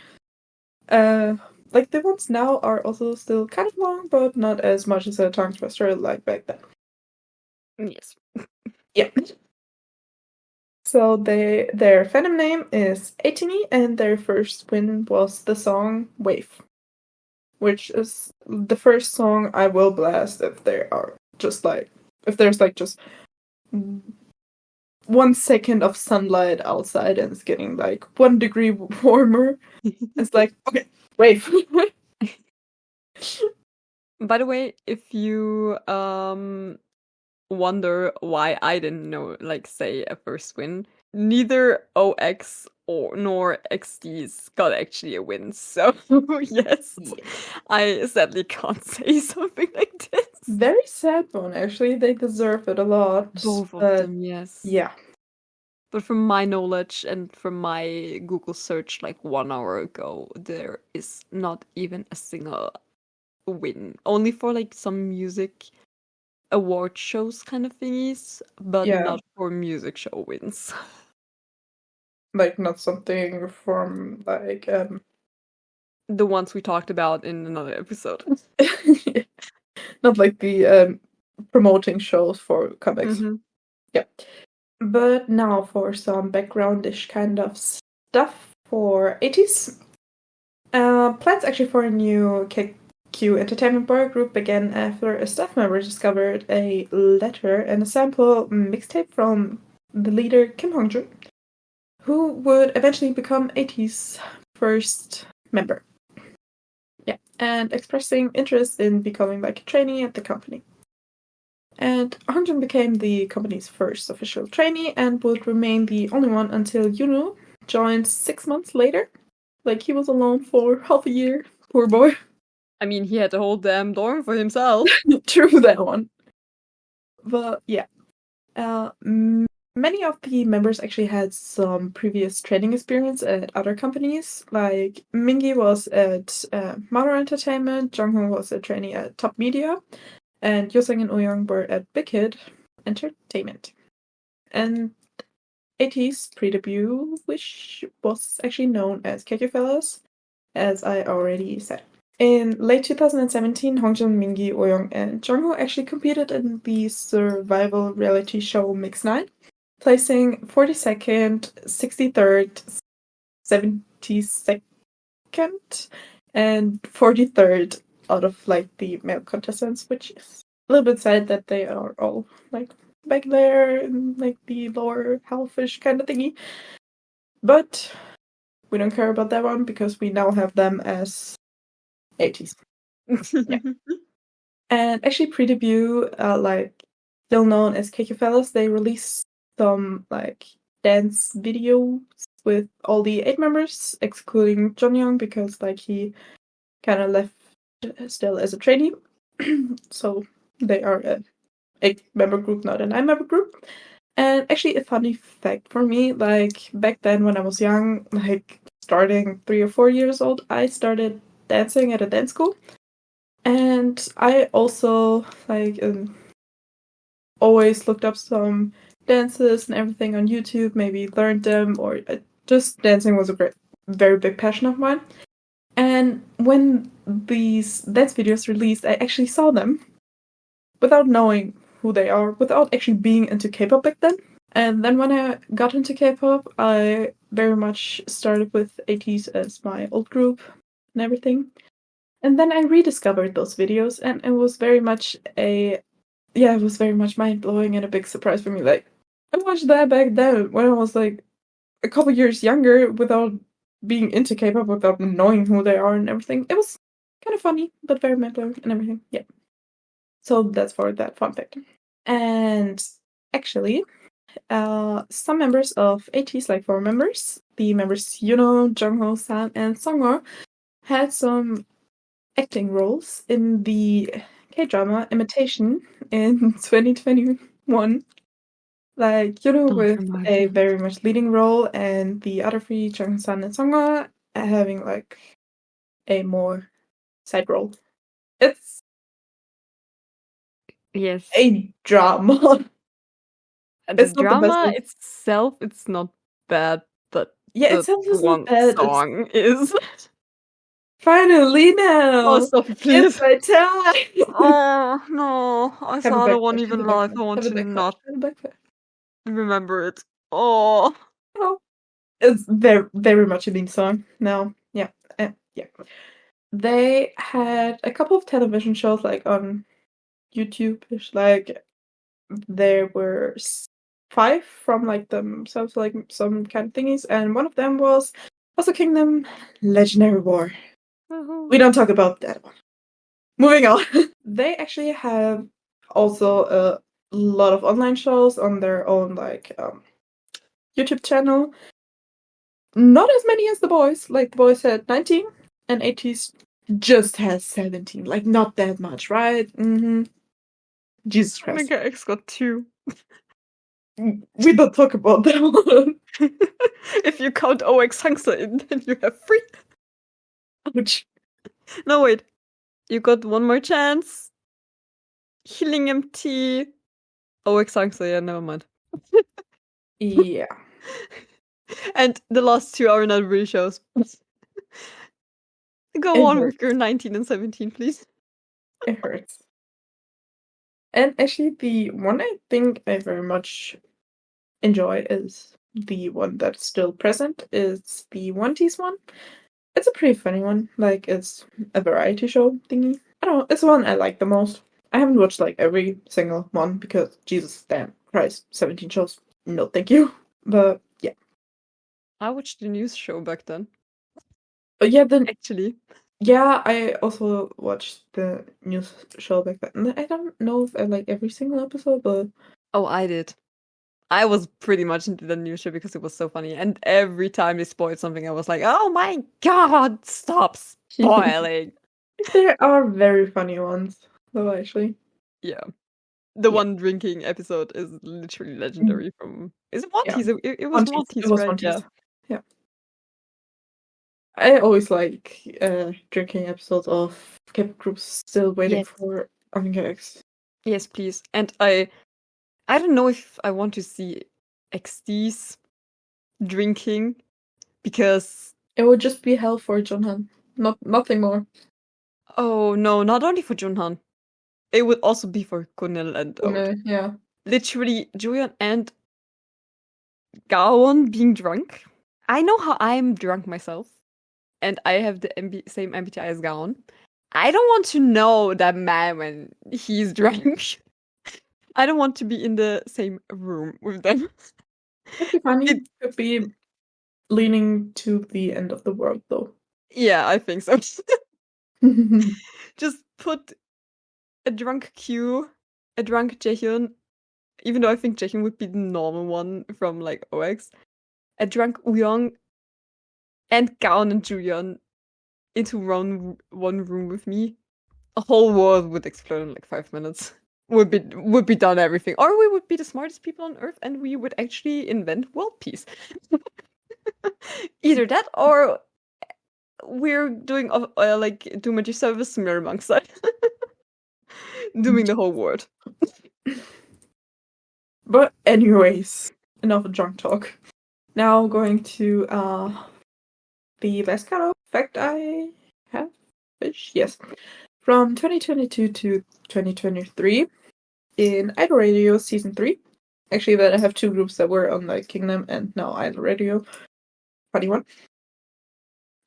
Like, the ones now are also still kind of long, but not as much as a tongue twister like back then. Yes. Yeah. So their fandom name is Ateez, and their first win was the song Wave, which is the first song I will blast if there's just 1 second of sunlight outside and it's getting like 1 degree warmer. It's like, okay, Wave. By the way, if you wonder why I didn't know, like, say, a first win, neither OX nor XDs got actually a win. So yes, I sadly can't say something like this. Very sad one, actually. They deserve it a lot. Both of them, yes. Yeah. But from my knowledge and from my Google search like 1 hour ago, there is not even a single win. Only for like some music award shows kind of thingies, but not for music show wins. Like, not something from like the ones we talked about in another episode. Not like the promoting shows for comebacks. Mm-hmm. Yeah. But now for some backgroundish kind of stuff for Ateez. Plans actually for a new KQ Entertainment boy group began after a staff member discovered a letter and a sample mixtape from the leader Kim Hongjun, who would eventually become Ateez's first member. Yeah, and expressing interest in becoming like a trainee at the company. And Hongjun became the company's first official trainee and would remain the only one until Yunu joined 6 months later. Like, he was alone for half a year. Poor boy. I mean, he had the whole damn dorm for himself. True, that one. But yeah. Many of the members actually had some previous training experience at other companies. Like, Mingi was at Mother Entertainment, Jongho was a trainee at Top Media, and Yosung and Ooyoung were at Big Hit Entertainment. And Ateez pre-debut, which was actually known as KQ Fellas, as I already said. In late 2017, Hongjun, Mingi, Ooyoung, and Jongho actually competed in the survival reality show Mix 9, placing 42nd, 63rd, 72nd, and 43rd out of like the male contestants, which is a little bit sad that they are all like back there in like the lower halfish kind of thingy. But we don't care about that one because we now have them as Ateez. Yeah. And actually pre-debut, like still known as KQ Fellas, they released some like dance videos with all the 8 members, excluding Jonghyun because like he kind of left still as a trainee. So they are a 8-member group, not a 9-member group. And actually a funny fact for me, like back then when I was young, like starting 3 or 4 years old, I started dancing at a dance school. And I also like always looked up some dances and everything on YouTube, maybe learned them, or just dancing was a very big passion of mine. And when these dance videos released, I actually saw them without knowing who they are, without actually being into K-pop back then. And then when I got into K-pop, I very much started with Ateez as my old group and everything. And then I rediscovered those videos, and it was very much mind-blowing and a big surprise for me. Like, I watched that back then when I was like a couple years younger without being into K-pop, without knowing who they are and everything. It was kind of funny, but very mind-blowing and everything. Yeah. So that's for that fun fact. And actually, some members of Ateez, like 4 members, the members Yuno, Jongho, San, and Songho, had some acting roles in the K-drama Imitation in 2020. one. Like, you know, Don't with remind a me. very much leading role, and the other three, Jung-san and Songa, having like a more side role. It's Yes. a drama. And the It's not the best drama one. itself, it's not bad, but Yeah, the itself is not one bad. It's song is. finally now. Oh, stop it, It's please. my time. Oh, no. I Have a saw the one backflash. Have even a live. backflash. I want Have a to backflash. not Have a backflash. remember it. Oh. Oh, it's very, very much a theme song. Now, yeah, yeah. They had a couple of television shows like on YouTube. Like there were 5 from like themselves, like some kind of thingies, and one of them was also Kingdom Legendary War. We don't talk about that one. Moving on. They actually have also a lot of online shows on their own like YouTube channel. Not as many as the Boyz. Like the Boyz had 19 and Ateez just has 17. Like not that much, right? Mm-hmm. Jesus Christ. Omega X got 2. We don't talk about that one. If you count OX Hangsa in, then you have 3. Ouch. No, wait. You got one more chance. Healing MT. OX Hangsa, yeah, never mind. Yeah. And the last 2 are not really shows. Go It on hurts. with your 19 and 17, please. It hurts. And actually, the one I think I very much enjoy is the one that's still present. It's the One Tease one. It's a pretty funny one. Like, it's a variety show thingy. I don't know. It's the one I like the most. I haven't watched like every single one because Jesus damn Christ, 17 shows. No, thank you. But yeah. I watched the news show back then. Yeah, then Actually. yeah, I also watched the news show back then. I don't know if I like every single episode, but Oh, I did. I was pretty much into the news show because it was so funny. And every time they spoiled something, I was like, oh my god, stop spoiling. there are very funny ones, though, actually. Yeah. The Yeah. one drinking episode is literally legendary from. Is it One Yeah. Tease? It was One It Tease, was right? One Yeah. Tease. Yeah. I always like drinking episodes of K-pop groups still waiting Yes. for Omega X. Yes, please. And I don't know if I want to see XDs drinking because It would just be hell for Junhan. Nothing more. oh no, not only for Junhan. It would also be for Kunil and Oat. Yeah. Literally, Julian and Gawon being drunk. I know how I'm drunk myself, and I have the same MBTI as Gawon. I don't want to know that man when he's drunk. I don't want to be in the same room with them. It'd be funny. It could be leaning to the end of the world, though. Yeah, I think so. Just put a drunk Q, a drunk Jaehyun, even though I think Jaehyun would be the normal one from like OX, a drunk Uyong, and Gaon and Julian into one room with me. A whole world would explode in like 5 minutes. Would be done everything, or we would be the smartest people on earth, and we would actually invent world peace. Either that, or we're doing like too much service smear amongst that, doing the whole world. But anyways, enough of drunk talk. Now going to the last kind of fact I have. Yes. From 2022 to 2023 in Idol Radio Season 3. Actually, then I have 2 groups that were on like Kingdom and now Idol Radio. Funny one.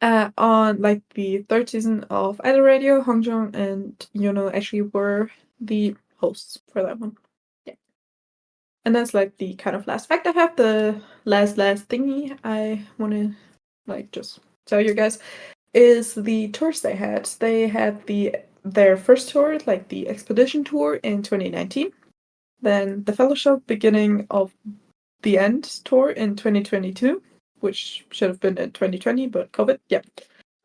On like the 3rd season of Idol Radio, Hongjong and Yono actually were the hosts for that one. Yeah. And that's like the kind of last fact I have. The last thingy I want to like just tell you guys is the tours they had. They had their first tour, like the Expedition Tour in 2019. Then the Fellowship Beginning of the End tour in 2022, which should have been in 2020, but COVID, yeah.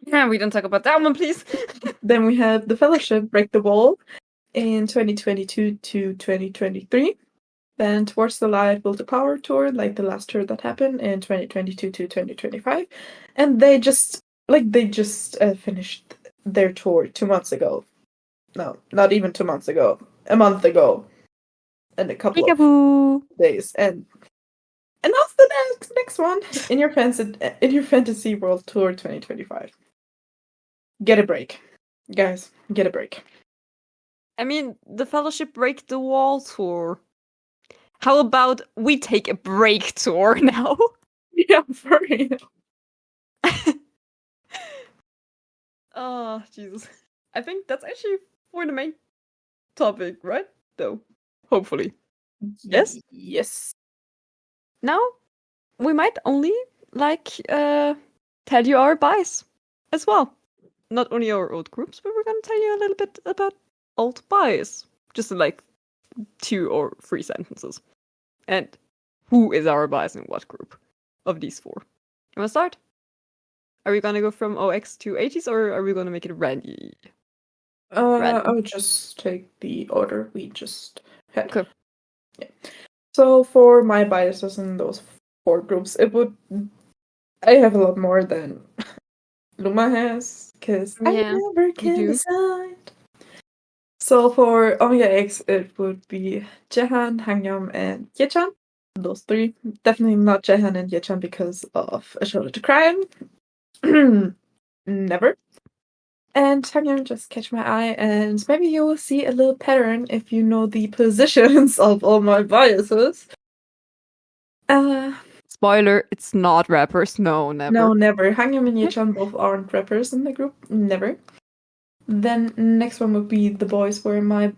Yeah, we don't talk about that one, please. Then we had the Fellowship Break the Wall in 2022 to 2023. Then Towards the Light Will to Power tour, like the last tour that happened in 2022 to 2025. And they just finished their tour 2 months ago. No, not even 2 months ago. A month ago. And a couple Peekaboo. of days. And that's the next one in your Fantasy World Tour 2025. Get a break. Guys, get a break. I mean, the Fellowship Break the Wall tour. How about we take a break tour now? Yeah, for real. Oh, Jesus. I think that's actually for the main topic, right? Though, hopefully. Yes? Yes. Now, we might only, tell you our buys as well. Not only our old groups, but we're gonna tell you a little bit about old buys. Just in, 2 or 3 sentences. And who is our bias in what group of these 4? You wanna start? Are we gonna go from OX to Ateez, or are we gonna make it randy? I would just take the order we just had. Okay. Yeah. So for my biases in those 4 groups, I have a lot more than Luma has, because I never can decide. So for Omega X, it would be Jehan, Hangyam, and Yechan. Those 3. Definitely not Jehan and Yechan because of A Shoulder to Cry On. Never. And Hangyam just catch my eye, and maybe you will see a little pattern if you know the positions of all my biases. Spoiler, it's not rappers. No, never. No, never. Hangyam and Yechan both aren't rappers in the group. Never. Then next one would be the Boyz, where my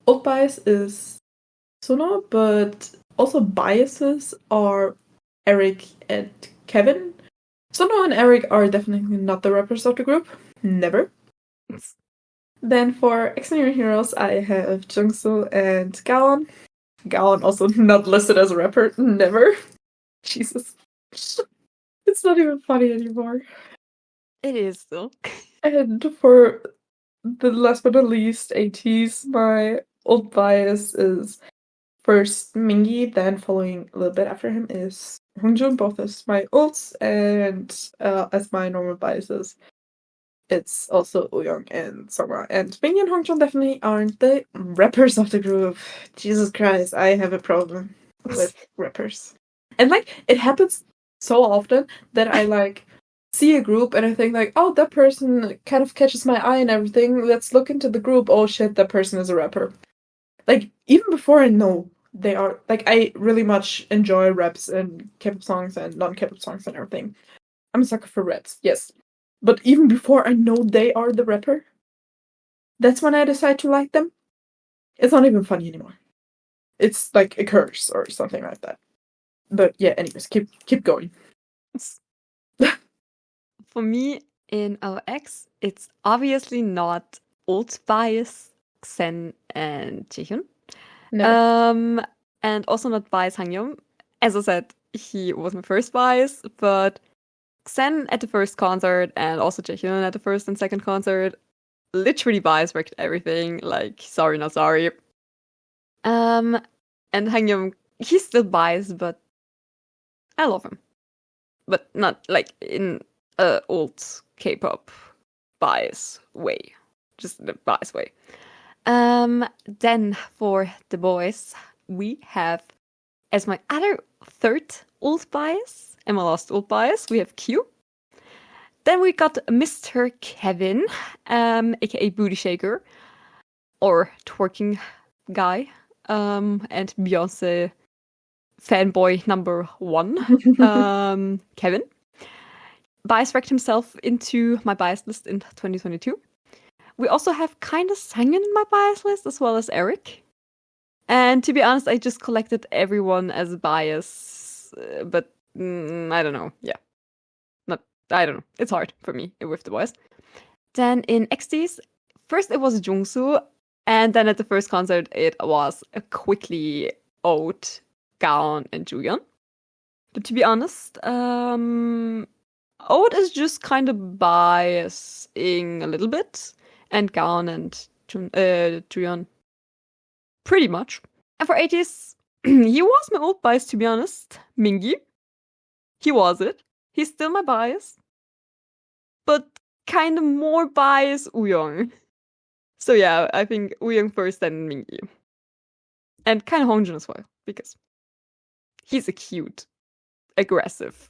old bias is Suno, but also biases are Eric and Kevin. Suno and Eric are definitely not the rappers of the group. Never. Then for Xdinary Heroes, I have Jungsu and Gaon. Gaon also not listed as a rapper. Never. Jesus. It's not even funny anymore. It is, though. And for the last but not least, Ateez, my old bias is first Mingi, then following a little bit after him is Hongjun, both as my ults, and as my normal biases, it's also Uyong and Songwa. And Mingi and Hongjun definitely aren't the rappers of the group. Jesus Christ, I have a problem with rappers. And it happens so often that I see a group and I think oh, that person kind of catches my eye and everything. Let's look into the group. Oh shit, that person is a rapper. Even before I know they are, I really much enjoy raps and K-pop songs and non-K-pop songs and everything. I'm a sucker for raps, yes. But even before I know they are the rapper, that's when I decide to like them. It's not even funny anymore. It's like a curse or something like that. But yeah, anyways, keep going. For me, in OX, it's obviously not old bias, Xen and Jihyun. No. And also not bias Hangyum. As I said, he was my first bias, but Xen at the first concert and also Jihyun at the first and second concert literally bias wrecked everything. Sorry, not sorry. And Hangyum, he's still biased, but I love him. But not in old K-pop bias way. Just the bias way. Then for the boys, we have as my other third old bias, and my last old bias, we have Q. Then we got Mr. Kevin, aka Booty Shaker, or twerking guy, and Beyonce fanboy number 1, Kevin. Bias wrecked himself into my bias list in 2022. We also have kind of Sangin in my bias list, as well as Eric. And to be honest, I just collected everyone as a bias, but I don't know. Yeah. I don't know. It's hard for me with the boys. Then in Xd's, first it was Jungsu, and then at the first concert it was a quickly out Gaon and Juyeon. But to be honest, Oud is just kind of biasing a little bit, and Gaon and Juyeon pretty much. And for Ateez, he was my old bias, to be honest. Mingy. He was it. He's still my bias. But kind of more bias Wooyoung. So yeah, I think Wooyoung first, then Mingy. And kind of Hongjin as well, because he's a cute, aggressive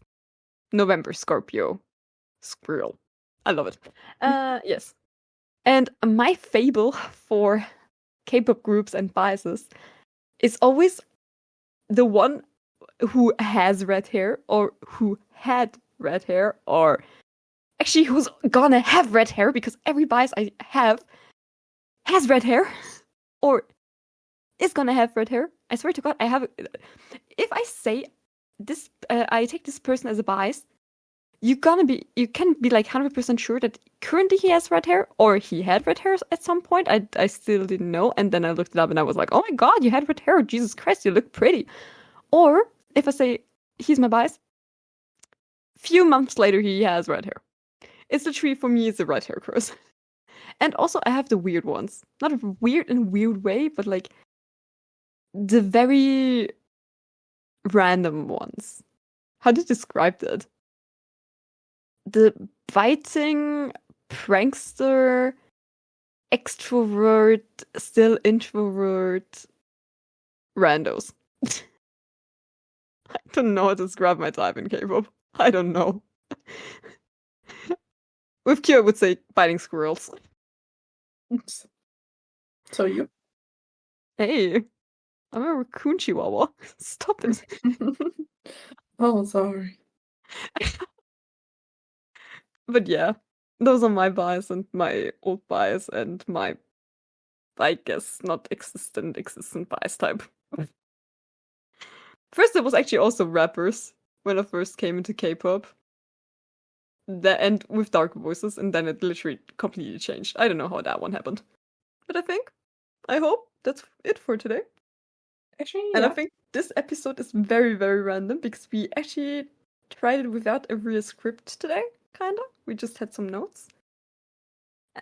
November Scorpio squirrel. I love it. Yes. And my fable for K-pop groups and biases is always the one who has red hair, or who had red hair, or actually who's gonna have red hair, because every bias I have has red hair, or is gonna have red hair. I swear to God, I have. If I say this, I take this person as a bias, you can be like 100% sure that currently he has red hair, or he had red hair at some point. I still didn't know, and then I looked it up and I was like, oh my God, you had red hair! Jesus Christ, you look pretty. Or if I say he's my bias, few months later he has red hair. It's literally, for me, it's a red hair curse. And also I have the weird ones, not weird in a weird way, but like the very random ones. How do you describe that? The biting prankster, extrovert, still introvert randos. I don't know how to describe my type in K-pop. I don't know. With Q, I would say biting squirrels. So you? Hey, I'm a raccoon chihuahua. Stop it. Oh, sorry. But yeah, those are my bias and my old bias and my, I guess, not existent bias type. First, it was actually also rappers when I first came into K-pop. And with dark voices, and then it literally completely changed. I don't know how that one happened. But I hope that's it for today. Actually, And yeah. I think this episode is very, very random, because we actually tried it without a real script today, kinda. We just had some notes.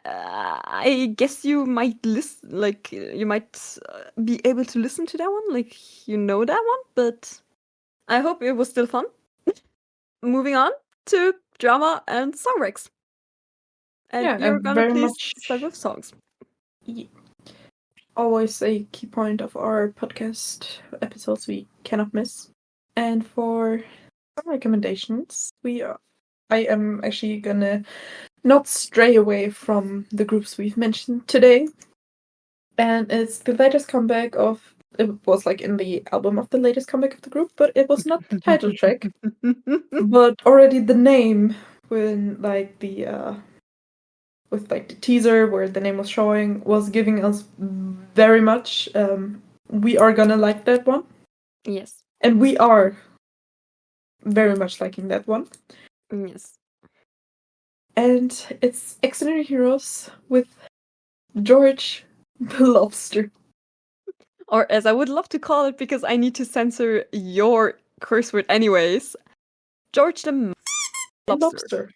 I guess you might listen, like, you might be able to listen to that one, like, you know that one, but I hope it was still fun. Moving on to drama and song recs. And Yeah, you're and gonna very please much start with songs. always a key point of our podcast episodes we cannot miss. And for some recommendations, I am actually gonna not stray away from the groups we've mentioned today. And it's the latest comeback of, it was like in the album of the latest comeback of the group, but it was not the title track, but already the name when like the with like the teaser where the name was showing was giving us very much we are gonna like that one. Yes. And we are very much liking that one. Yes. And it's Xdinary Heroes with George the Lobster. Or as I would love to call it, because I need to censor your curse word anyways, George the Lobster.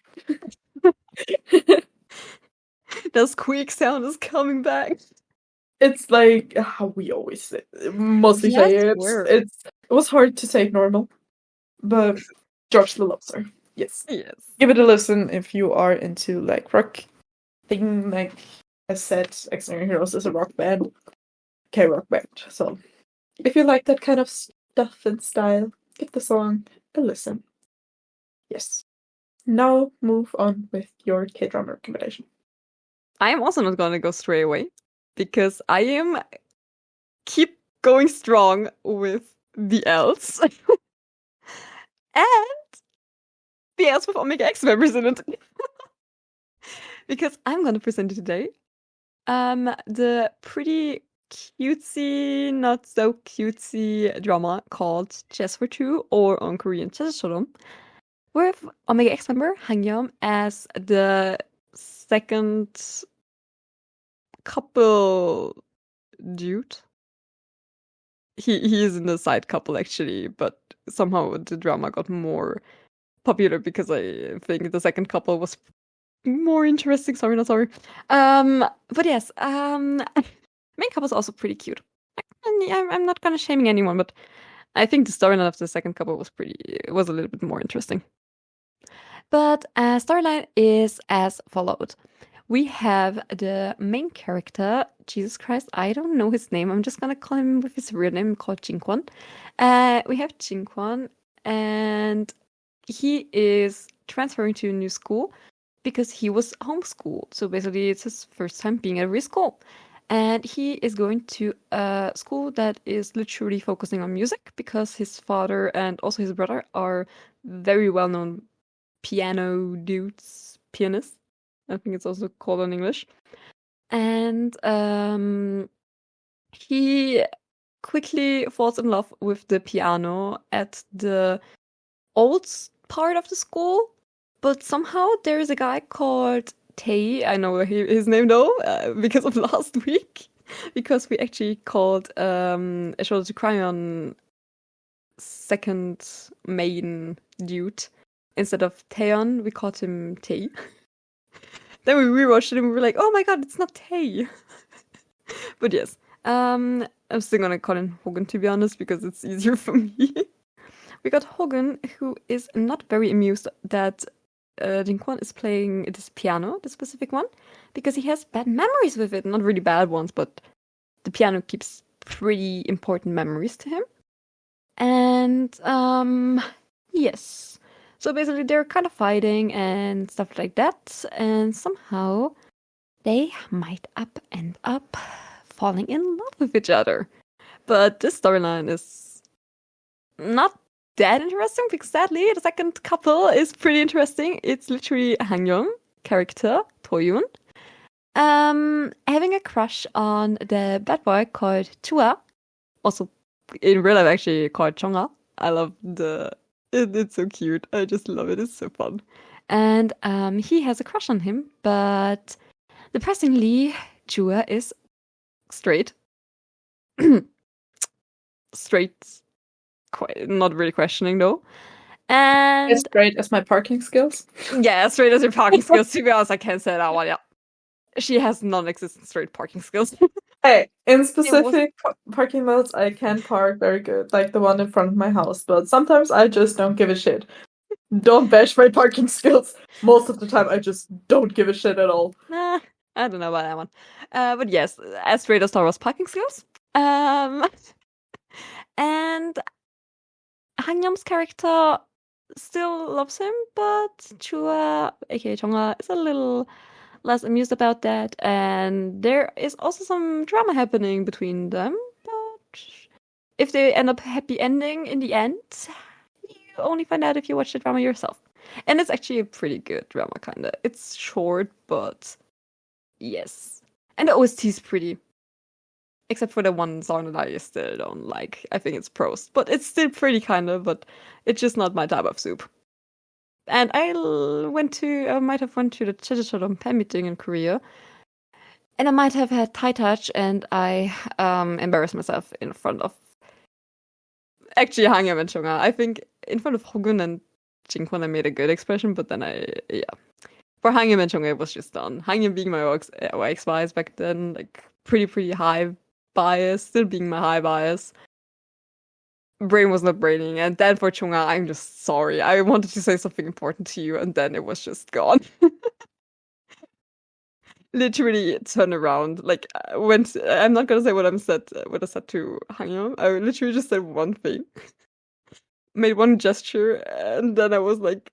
That squeak sound is coming back. It's like how we always say, mostly say it. It was hard to say normal, but George the Lobster. Yes. Yes. Give it a listen if you are into like rock thing. Like I said, Xdinary Heroes is a rock band, K-rock band. So if you like that kind of stuff and style, give the song a listen. Yes. Now move on with your K-drama recommendation. I am also not gonna go stray away, because I am keep going strong with the L's. And the L's with Omega X members in it. Because I'm gonna present you today the pretty cutesy, not so cutesy drama called Chess for Two, or on Korean Chesschorom, with Omega X member Hangyum as the second couple dude. He is in the side couple actually, but somehow the drama got more popular because I think the second couple was more interesting. Sorry, not sorry. But yes, main couple is also pretty cute. And I'm not gonna shaming anyone, but I think the storyline of the second couple was a little bit more interesting. But storyline is as followed. We have the main character, Jesus Christ, I don't know his name. I'm just gonna call him with his real name called Jinkwon. We have Jinkwon, and he is transferring to a new school because he was homeschooled. So basically, it's his first time being at a real school. And he is going to a school that is literally focusing on music because his father and also his brother are very well-known pianists. I think it's also called in English. And he quickly falls in love with the piano at the old part of the school. But somehow there is a guy called Tae. I know his name though, because of last week. Because we actually called A Shoulder to Cry on second main dude. Instead of Taeyeon, we called him Tae. Then we rewatched it and we were like, oh my god, it's not Tae. But yes, I'm still gonna call him Hogan to be honest, because it's easier for me. We got Hogan, who is not very amused that Jinkwon is playing this piano, the specific one, because he has bad memories with it. Not really bad ones, but the piano keeps pretty important memories to him. And yes. So basically they're kind of fighting and stuff like that, and somehow they might end up falling in love with each other. But this storyline is not that interesting because sadly the second couple is pretty interesting. It's literally Hangyeong character, Toyun, having a crush on the bad boy called Chua, also in real life actually called Chonga. I love it's so cute. I just love it. It's so fun. And he has a crush on him, but depressingly, Chua is straight. Straight, quite not really questioning though. And as straight as my parking skills. Yeah, straight as your parking skills. To be honest, I can't say that one. Yeah, she has non-existent straight parking skills. Hey, in specific parking lots, I can park very good, like the one in front of my house. But sometimes I just don't give a shit. Don't bash my parking skills. Most of the time, I just don't give a shit at all. I don't know about that one. But yes, as straight as Star Wars parking skills. And Hangyam's character still loves him, but Chua, aka Chonga, is a little less amused about that. And there is also some drama happening between them. But if they end up happy ending in the end, you only find out if you watch the drama yourself. And it's actually a pretty good drama, kinda. It's short, but yes. And the OST is pretty. Except for the one song that I still don't like. I think it's Prost. But it's still pretty, kind of, but it's just not my type of soup. And I might have went to the Chichichodon Pen meeting in Korea. And I might have had Thai touch, and I embarrassed myself in front of actually Hangyam and Chonga. I think in front of Hogun and Jinkwon I made a good expression, but then for Hangyam and Chonga it was just done. Hangyam being my ex bias back then, like pretty high bias, still being my high bias. Brain was not braining, and then for Chonga, I'm just sorry. I wanted to say something important to you, and then it was just gone. Literally turned around. Like I'm not gonna say what I said to Hangyam. I literally just said one thing, made one gesture, and then I was like,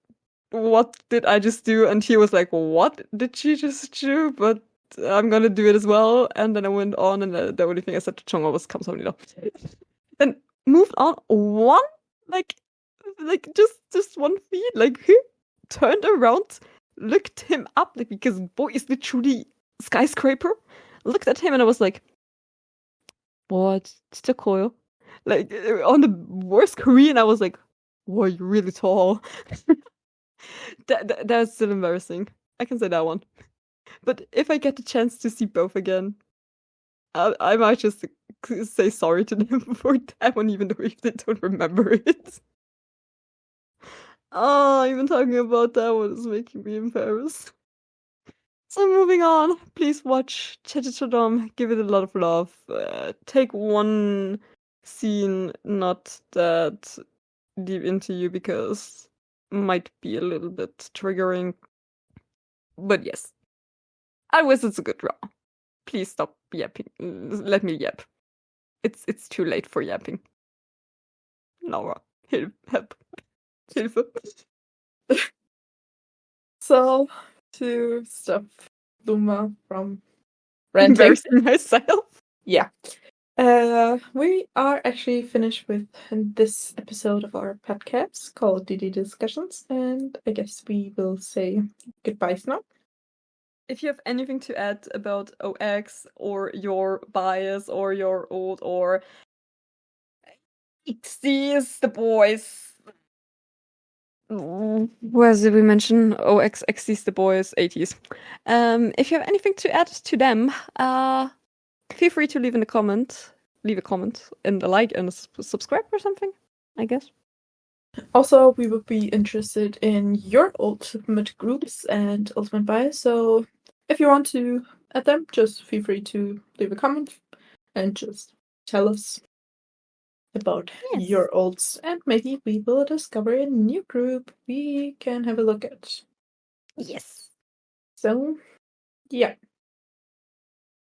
"What did I just do?" And he was like, "What did she just do?" But I'm gonna do it as well. And then I went on, and the only thing I said to Chonga was "감사합니다." Then moved on one, like just 1 feet. Like he turned around, looked him up, like because Boyz is literally skyscraper. Looked at him, and I was like, "What? 진짜 커요?" Like on the worst Korean, I was like, "Whoa, you're really tall." That's still embarrassing. I can say that one. But if I get the chance to see both again, I might just say sorry to them for that one, even though if they don't remember it. Oh, even talking about that one is making me embarrassed. So moving on, please watch Dom. Give it a lot of love. Take one scene not that deep into you because might be a little bit triggering. But yes, I wish it's a good draw. Please stop yapping. Let me yap. It's too late for yapping. Laura, help. Hilfe. So, to stop Luma from ranting. Embarrassing myself. Yeah. We are actually finished with this episode of our podcast called D.D.D Discussions, and I guess we will say goodbyes now. If you have anything to add about OX or your bias or your old or Xd's the boys. Where did we mention OX, Xd's the boys, Ateez? If you have anything to add to them, feel free to leave a comment and a like and a subscribe or something, I guess. Also, we would be interested in your ultimate groups and ultimate bias, so if you want to add them, just feel free to leave a comment and just tell us about your ults, and maybe we will discover a new group we can have a look at. Yes. So, yeah.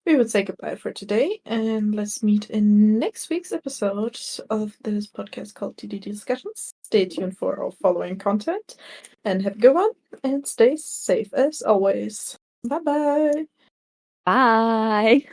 We would say goodbye for today, and let's meet in next week's episode of this podcast called D.D.D Discussions. Stay tuned for our following content, and have a good one, and stay safe as always. Bye-bye! Bye!